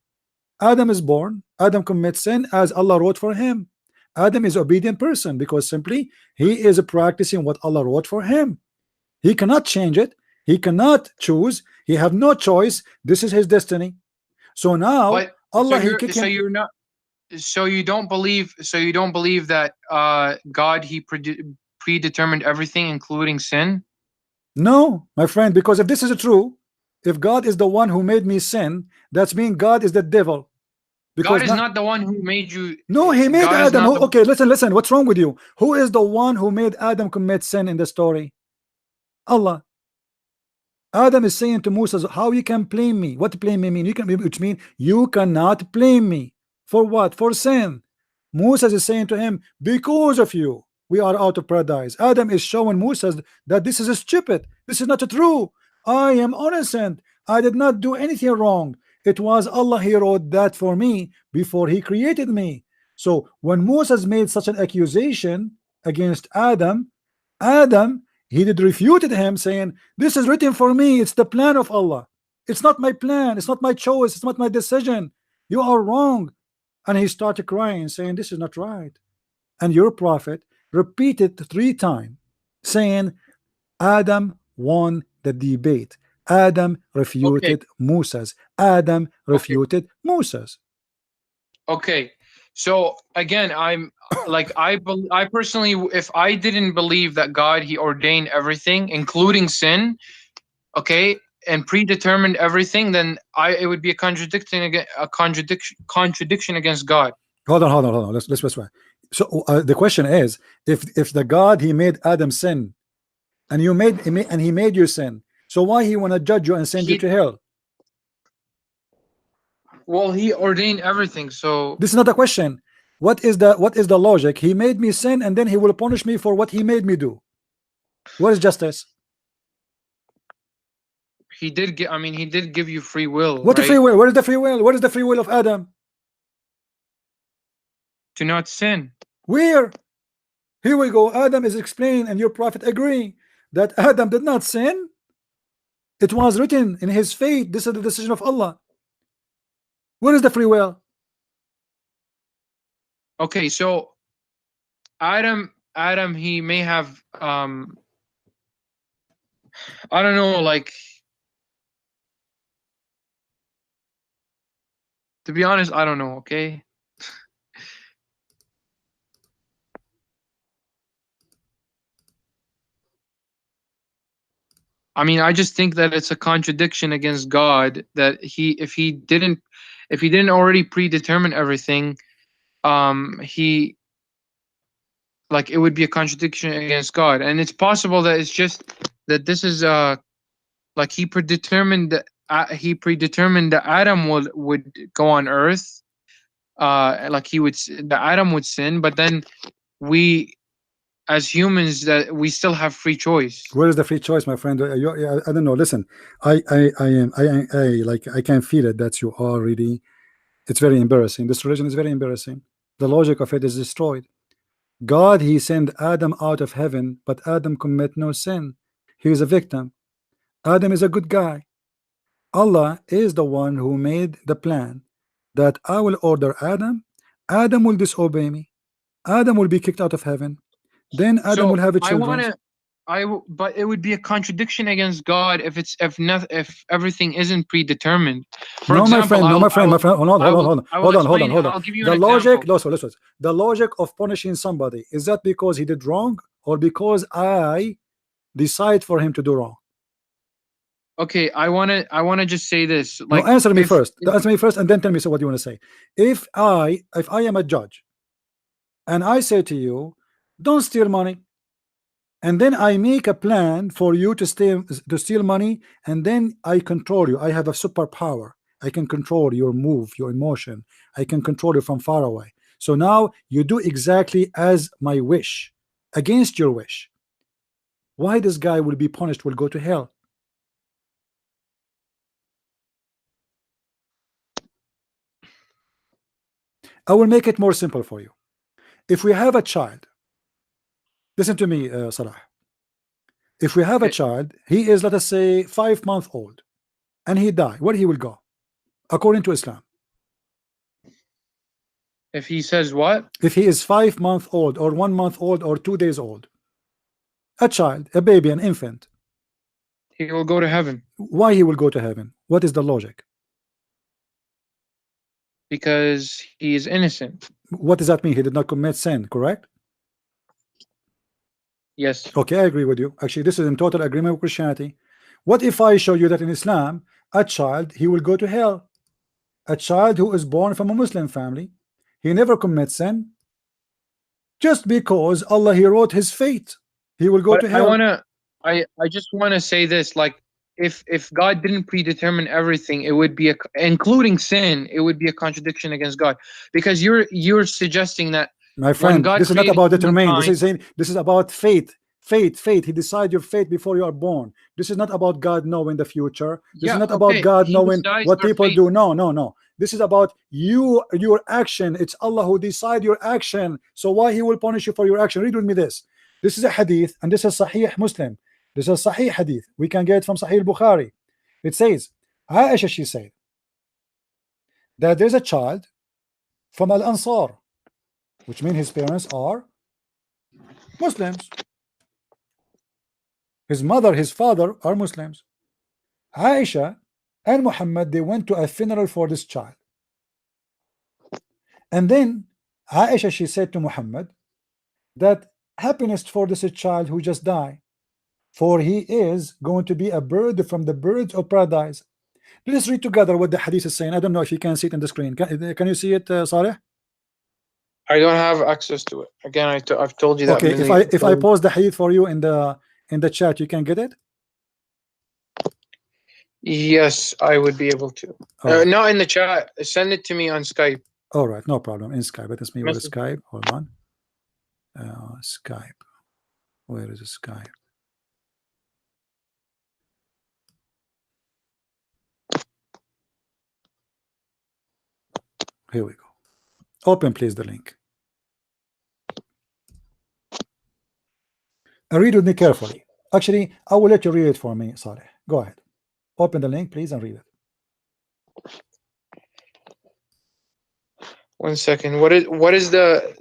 Adam is born, Adam commits sin as Allah wrote for him. Adam is obedient person because simply he is practicing what Allah wrote for him. He cannot change it. He cannot choose. He have no choice. This is his destiny. So now but Allah so you're not so you don't believe that God he predetermined everything, including sin? No, my friend, because if this is true, if God is the one who made me sin, that's mean God is the devil. Because God is not the one who made you. No, he made God Adam. Okay, listen. What's wrong with you? Who is the one who made Adam commit sin in the story? Allah. Adam is saying to Moses, how you can blame me? What blame me mean? Which mean you cannot blame me. For what? For sin. Moses is saying to him, because of you, we are out of paradise. Adam is showing Moses that this is stupid. This is not true. I am innocent. I did not do anything wrong. It was Allah, he wrote that for me before he created me. So when Moses made such an accusation against Adam, he did refuted him, saying, this is written for me. It's the plan of Allah. It's not my plan. It's not my choice. It's not my decision. You are wrong. And he started crying, saying, this is not right. And your prophet repeated 3 times, saying, Adam won the debate. Adam refuted Moses. Adam refuted Moses. Okay. So again, I'm like I personally, if I didn't believe that God he ordained everything, including sin, okay, and predetermined everything, then it would be a contradiction against God. Hold on. Let's try. So the question is, if the God he made Adam sin, and he made you sin, so why he want to judge you and send you to hell? Well, he ordained everything, so this is not a question. What is the logic? He made me sin, and then he will punish me for what he made me do. What is justice? He did give you free will. What right? free will? Where is the free will? What is the free will of Adam? To not sin. Where? Here we go. Adam is explained, and your prophet agree that Adam did not sin. It was written in his fate. This is the decision of Allah. Where is the free will? Okay, so Adam, he may have I don't know, like, to be honest, I don't know, okay? I mean, I just think that it's a contradiction against God that if he didn't already predetermine everything, it would be a contradiction against God. And it's possible that it's just that this is like he predetermined that Adam would go on earth, like Adam would sin, but then we as humans that we still have free choice. Where is the free choice, my friend? I don't know. Listen, I can feel it that you are really. It's very embarrassing. This religion is very embarrassing. The logic of it is destroyed. God, he sent Adam out of heaven, but Adam commit no sin. he is a victim. Adam is a good guy. Allah is the one who made the plan that I will order Adam. Adam will disobey me. Adam will be kicked out of heaven. Then Adam will So have a I want children. to, but it would be a contradiction against God if everything isn't predetermined. For No, my example, friend, no, my friend, my friend. Hold on, I hold on, will, hold on, I will hold on, hold on, explain. hold on. I'll give you The an logic, example. listen. The logic of punishing somebody, is that because he did wrong or because I decide for him to do wrong? Okay, I wanna just say this. No, Like, answer me if first. Answer me first, and then tell me what you want to say. If I am a judge, and I say to you, don't steal money, and then I make a plan for you to steal money, and then I control you. I have a superpower. I can control your move, your emotion. I can control you from far away. So now you do exactly as my wish, against your wish. Why this guy will be punished, will go to hell? I will make it more simple for you. If we have a child, listen to me, Salah. If we have a child, he is, let us say, 5 months old, and he die, where he will go, according to Islam? if he says what? If he is 5 months old, or 1 month old, or 2 days old, a child, a baby, an infant, He will go to heaven why he will go to heaven? What is the logic? because he is innocent. What does that mean? He did not commit sin, correct? Yes. Okay, I agree with you. Actually, this is in total agreement with Christianity. What if I show you that in Islam, a child, he will go to hell? A child who is born from a Muslim family, he never commits sin, just because Allah, he wrote his fate, he will go But to hell. I just wanna say this, like, if God didn't predetermine everything, it would be including sin, it would be a contradiction against God. Because you're suggesting that My when friend, God this is not created about determining. This humankind, is saying, this is about fate. Fate. He decides your fate before you are born. This is not about God knowing the future. This is yeah, not about okay, God he knowing decides what your people fate. do. No. This is about you, your action. It's Allah who decides your action. So why he will punish you for your action? Read with me this. This is a hadith, and this is Sahih Muslim. This is Sahih hadith. We can get it from Sahih Bukhari. It says, Aisha, she said that there's a child from Al Ansar, which means his parents are Muslims. His mother, his father are Muslims. Aisha and Muhammad, they went to a funeral for this child. And then Aisha, she said to Muhammad that happiness for this child who just died, for he is going to be a bird from the birds of paradise. Let's read together what the hadith is saying. I don't know if you can see it on the screen. Can you see it, Saleh? I don't have access to it. Again, I've told you that Okay, million. if I pause the hadith for you in the chat, you can get it. Yes, I would be able to. Right. Not in the chat. Send it to me on Skype. All right, no problem. In Skype, let us me with Message. Skype. Hold on. Skype. Where is Skype? Here we go. Open, please, the link. Read with me carefully. Actually, I will let you read it for me, Saleh. Go ahead. Open the link, please, and read it. 1 second. What is the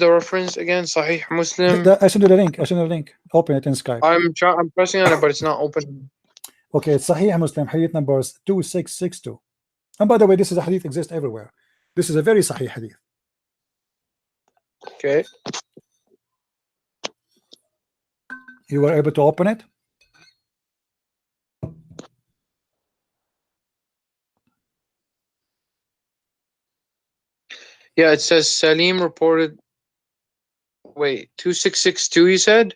reference again? Sahih Muslim. I send you the link. Open it in Skype. I'm pressing on it, but it's not open. Okay, it's Sahih Muslim, hadith numbers 2662. And by the way, this is a hadith exists everywhere. This is a very Sahih hadith. Okay. You were able to open it? Yeah, it says Salim reported. Wait, 2662. You said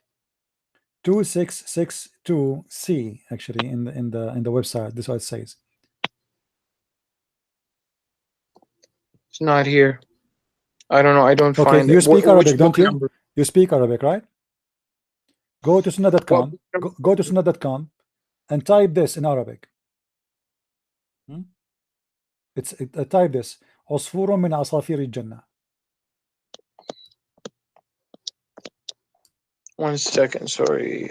2662C actually in the website. This is what it says. it's not here. I don't know. I don't Okay, find you it. speak Arabic, don't you? Number? You speak Arabic, right? Go to sunnah.com. Go to sunnah.com and type this in Arabic. Type this. عصفور من عصافير الجنة. 1 second. Sorry.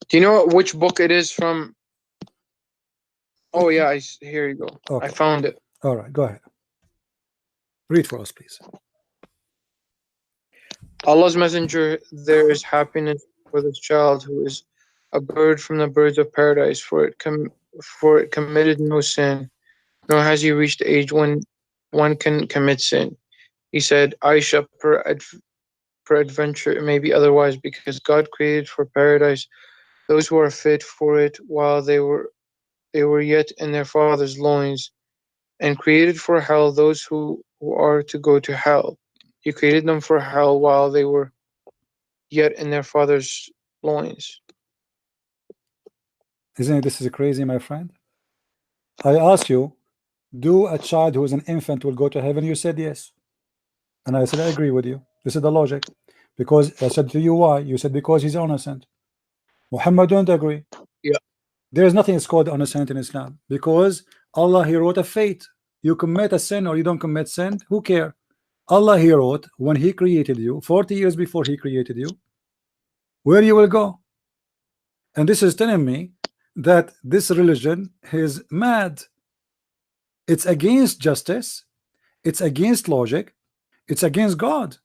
Do you know which book it is from? Oh yeah, here you go. I Okay. found it. All right. Go ahead. Read for us, please. Allah's messenger, there is happiness for this child who is a bird from the birds of paradise, for it committed no sin, nor has he reached the age when one can commit sin. He said, Aisha, peradventure it may be otherwise, because God created for paradise those who are fit for it while they were yet in their father's loins, and created for hell those who are to go to hell. He created them for hell while they were yet in their father's loins. Isn't this is crazy, my friend? I asked you, do a child who is an infant will go to heaven? You said yes. And I said, I agree with you. This is the logic. Because I said to you, why? You said, because he's innocent. Muhammad don't agree. Yeah. There is nothing that's called innocent in Islam. Because Allah, he wrote a fate. You commit a sin or you don't commit sin, who care? Allah, he wrote, when he created you, 40 years before he created you, where you will go. And this is telling me that this religion is mad. It's against justice. It's against logic. It's against God.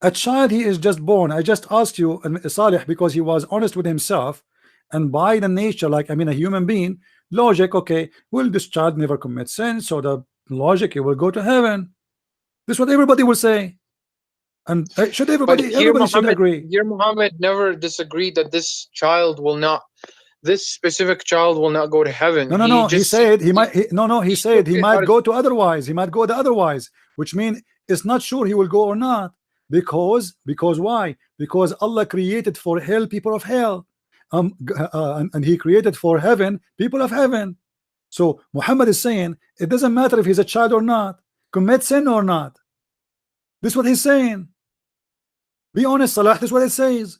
A child, he is just born. I just asked you, Salih, because he was honest with himself, and by the nature, like, I mean, a human being, logic, okay, will this child never commit sin? So the logic, he will go to heaven. This is what everybody will say. And should But everybody should agree. here Muhammad never disagreed that this child will not, this specific child will not go to heaven. No, no, He no. He just said he might. He said took he it might out of, go to otherwise. He might go the otherwise, which means it's not sure he will go or not. Because why? Because Allah created for hell people of hell, and He created for heaven people of heaven. So Muhammad is saying it doesn't matter if he's a child or not, commit sin or not. This is what he's saying. Be honest, Salah. This is what it says.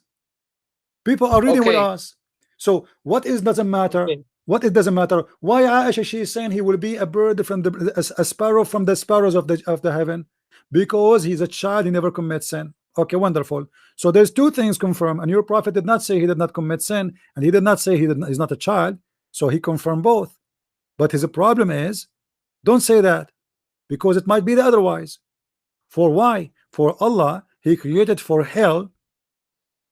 People are reading with okay. us. So what is doesn't matter? Okay. What it doesn't matter? Why Aisha, she is saying he will be a bird from the a sparrow from the sparrows of the heaven, because he's a child, he never commits sin. Okay, wonderful. So there's two things confirmed, and your prophet did not say he did not commit sin, and he did not say he's not a child. So he confirmed both. But his problem is, don't say that, because it might be the otherwise. For why? For Allah, he created for hell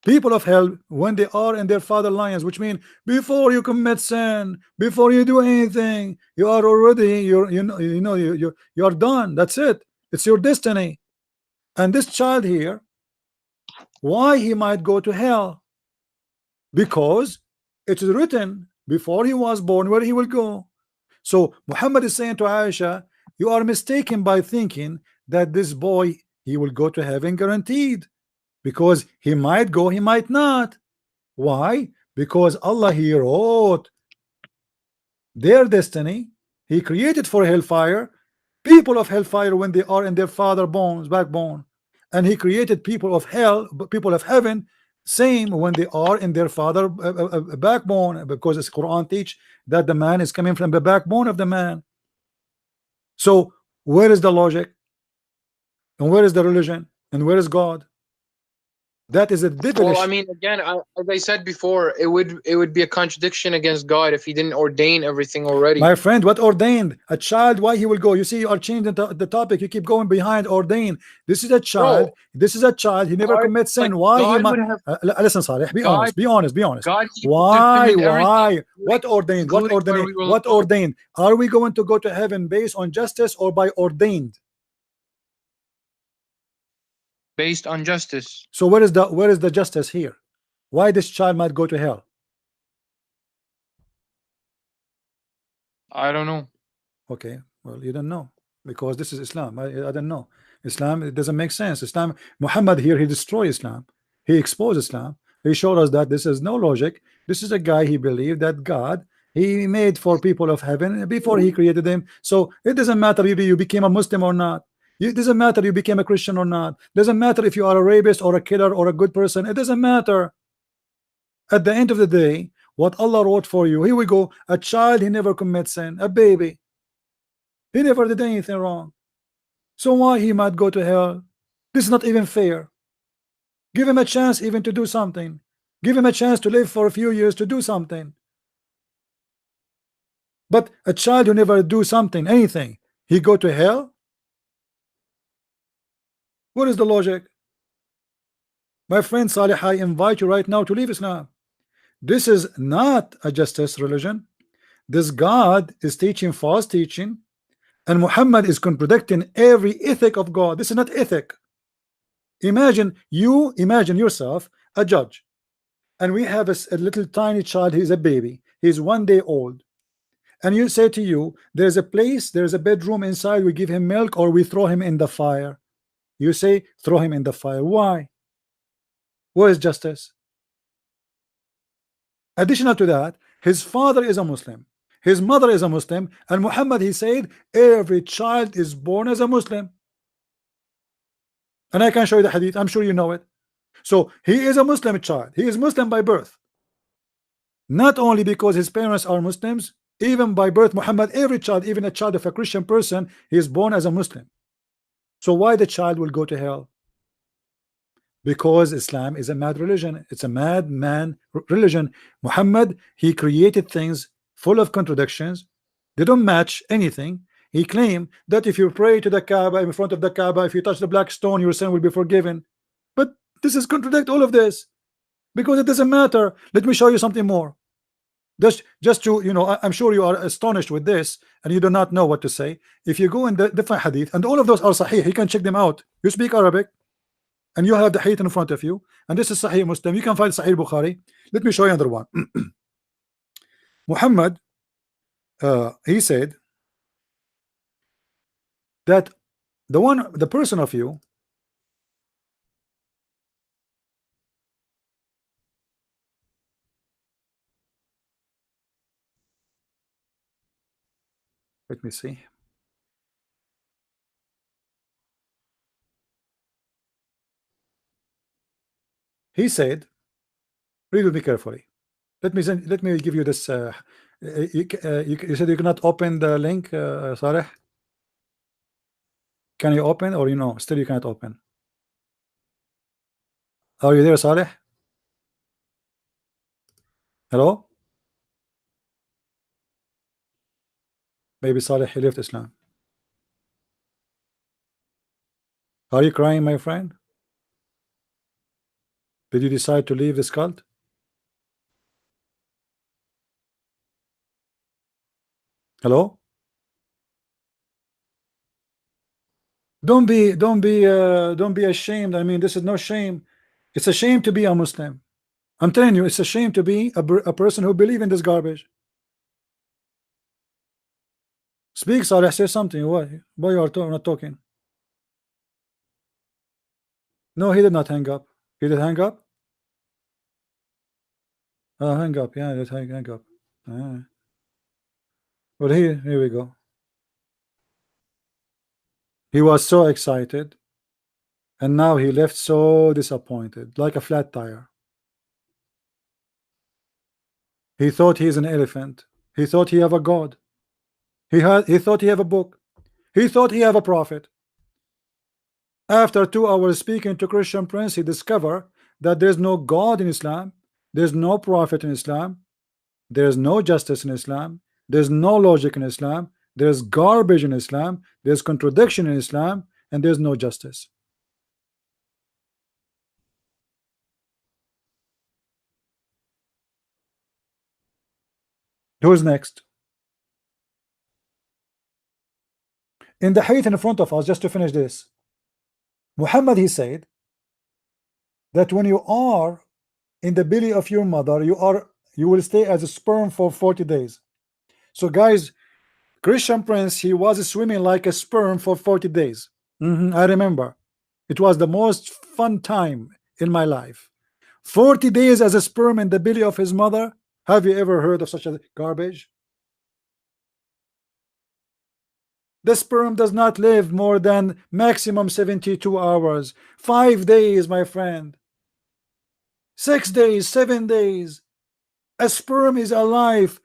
people of hell when they are in their father lions, which mean before you commit sin, before you do anything, you are already you're done. That's it. It's your destiny. And this child here, why he might go to hell? Because it is written before he was born where he will go. So Muhammad is saying to Aisha, you are mistaken by thinking that this boy, he will go to heaven guaranteed, because he might go, he might not. Why? Because Allah, he wrote their destiny. He created for hellfire people of hellfire when they are in their father bones, backbone, and he created people of hell, people of heaven, same when they are in their father backbone, because the Quran teach that the man is coming from the backbone of the man. So where is the logic, and where is the religion, and where is God? That is a devilish. Well, I mean, again, as I said before, it would be a contradiction against God if He didn't ordain everything already. My friend, what ordained? A child, why he will go? You see, you are changing the topic. You keep going behind ordained. This is a child. Bro, This is a child. He never commits sin. like Why he God might? would have Listen, Saleh. Be God. honest. Be honest. Be honest. God, He Why? determined everything, Why? What ordained? What including where ordained? we will What go. ordained? Are we going to go to heaven based on justice or by ordained? Based on justice. So where is the justice here? Why this child might go to hell? I don't know. Okay, well, you don't know, because this is Islam. I don't know. Islam, it doesn't make sense. Islam, Muhammad here, he destroyed Islam. He exposed Islam. He showed us that this is no logic. This is a guy, he believed that God, he made for people of heaven before he created them. So it doesn't matter if you became a Muslim or not. It doesn't matter if you became a Christian or not. It doesn't matter if you are a rapist or a killer or a good person. It doesn't matter. At the end of the day, what Allah wrote for you, here we go. A child, he never commits sin. A baby, he never did anything wrong. So why he might go to hell? This is not even fair. Give him a chance even to do something. Give him a chance to live for a few years to do something. But a child who never do something, anything, he go to hell? What is the logic? My friend Salih, I invite you right now to leave Islam. This is not a justice religion. This God is teaching false teaching, and Muhammad is contradicting every ethic of God. This is not ethic. Imagine yourself a judge, and we have a little tiny child. He's a baby. He's 1 day old, and you say to you, there's a place, there's a bedroom inside. We give him milk, or we throw him in the fire. You say throw him in the fire. Why? Where is justice? Additional to that, his father is a Muslim, his mother is a Muslim, and Muhammad, he said every child is born as a Muslim. And I can show you the hadith. I'm sure you know it. So he is a Muslim child. He is Muslim by birth. Not only because his parents are Muslims, even by birth, Muhammad, every child, even a child of a Christian person, he is born as a Muslim. So why the child will go to hell? Because Islam is a mad religion. It's a madman religion. Muhammad, he created things full of contradictions. They don't match anything. He claimed that if you pray to the Kaaba, in front of the Kaaba, if you touch the black stone, your sin will be forgiven. But this is contradict all of this, because it doesn't matter. Let me show you something more. Just to, you know, I'm sure you are astonished with this and you do not know what to say. If you go in the different hadith, and all of those are sahih, you can check them out. You speak Arabic and you have the hadith in front of you, and this is Sahih Muslim. You can find Sahih Bukhari. Let me show you another one. Muhammad, he said that the person of you, let me see. He said, read with me carefully. Let me give you this. You said you cannot open the link, Saleh. Can you open, or you know, still you cannot open? Are you there, Saleh? Hello? Maybe Saleh, he left Islam. Are you crying, my friend? Did you decide to leave this cult? Hello? Don't be ashamed. I mean, this is no shame. It's a shame to be a Muslim. I'm telling you, it's a shame to be a person who believe in this garbage. Speak, Saleh, say something. Why you are not talking? No, he did not hang up. He did hang up? Hang up. Yeah, let's hang up. Well, here we go. He was so excited, and now he left so disappointed, like a flat tire. He thought he is an elephant. He thought he have a God. He thought he have a book. He thought he have a prophet. After 2 hours speaking to Christian Prince, he discovered that there's no God in Islam, there's no prophet in Islam, there's no justice in Islam, there's no logic in Islam, there's garbage in Islam, there's contradiction in Islam, and there's no justice. Who's next? In the hadith in front of us, just to finish this, Muhammad, he said that when you are in the belly of your mother, you will stay as a sperm for 40 days. So guys, Christian Prince, he was swimming like a sperm for 40 days. I remember. It was the most fun time in my life. 40 days as a sperm in the belly of his mother. Have you ever heard of such a garbage? The sperm does not live more than maximum 72 hours. 5 days, my friend. 6 days, 7 days. A sperm is alive,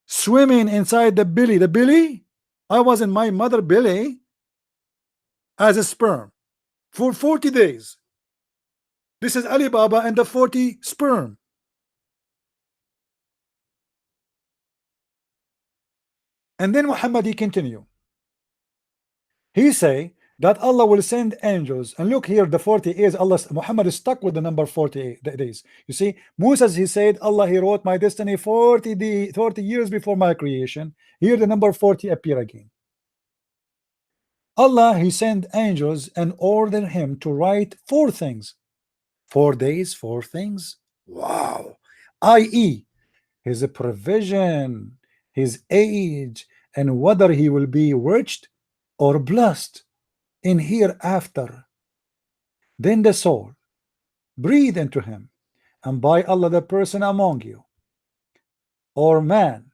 swimming inside the belly. The belly? I was in my mother belly as a sperm for 40 days. This is Alibaba and the 40 sperm. And then Muhammad, he continue. He say that Allah will send angels. And look here, the 40 years, Muhammad is stuck with the number 40 days. You see, Moses, he said, Allah, he wrote my destiny 40 years before my creation. Here the number 40 appear again. Allah, he sent angels and ordered him to write 4 things. 4 days, 4 things. Wow. I.e., his provision, his age, and whether he will be rich or blessed in hereafter. Then the soul breathe into him, and by Allah, the person among you or man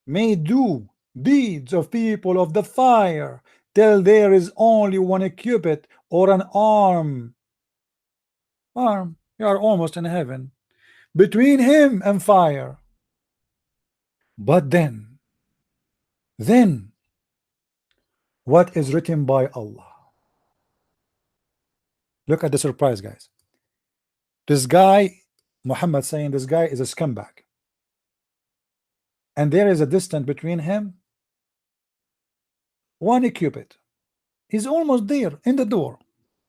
may do deeds of people of the fire till there is only 1 cubit or an arm. You are almost in heaven between him and fire. But then what is written by Allah? Look at the surprise, guys. This guy, Muhammad, saying this guy is a scumbag, and there is a distance between him 1 cubit. He's almost there in the door.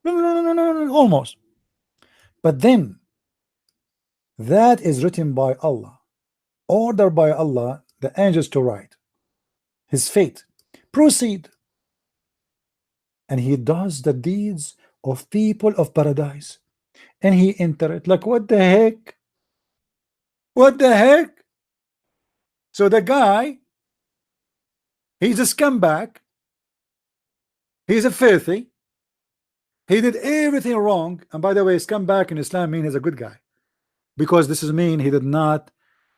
No, almost. But then that is written by Allah, ordered by Allah, the angels to write his fate. Proceed. And he does the deeds of people of paradise, and he enter it. Like, what the heck? What the heck? So the guy, he's a scumbag, he's a filthy, he did everything wrong. And by the way, scumbag in Islam means he's a good guy, because this is mean he did not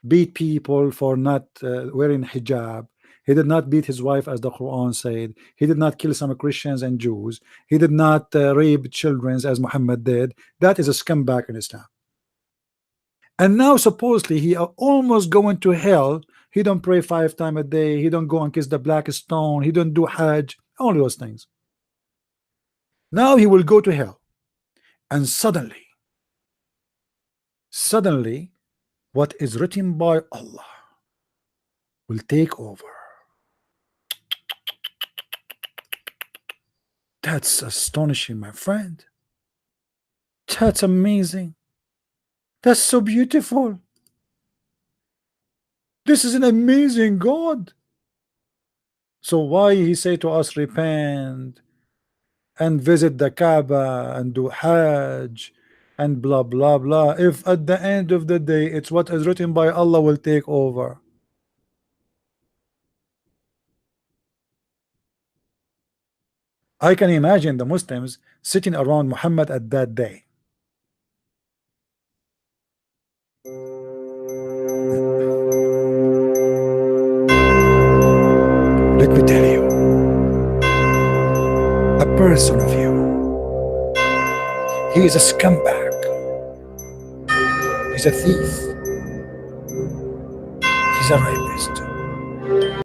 beat people for not wearing hijab. He did not beat his wife, as the Quran said. He did not kill some Christians and Jews. He did not rape children, as Muhammad did. That is a scumbag in Islam. And now supposedly he are almost going to hell. He don't pray 5 times a day. He don't go and kiss the black stone. He don't do Hajj. All those things. Now he will go to hell. And suddenly, what is written by Allah will take over. That's astonishing, my friend. That's amazing. That's so beautiful. This is an amazing God. So why he say to us, repent and visit the Kaaba and do Hajj and blah blah blah, if at the end of the day it's what is written by Allah will take over? I can imagine the Muslims sitting around Muhammad at that day. Let me tell you, a person of you, he is a scumbag, he's a thief, he's a rapist,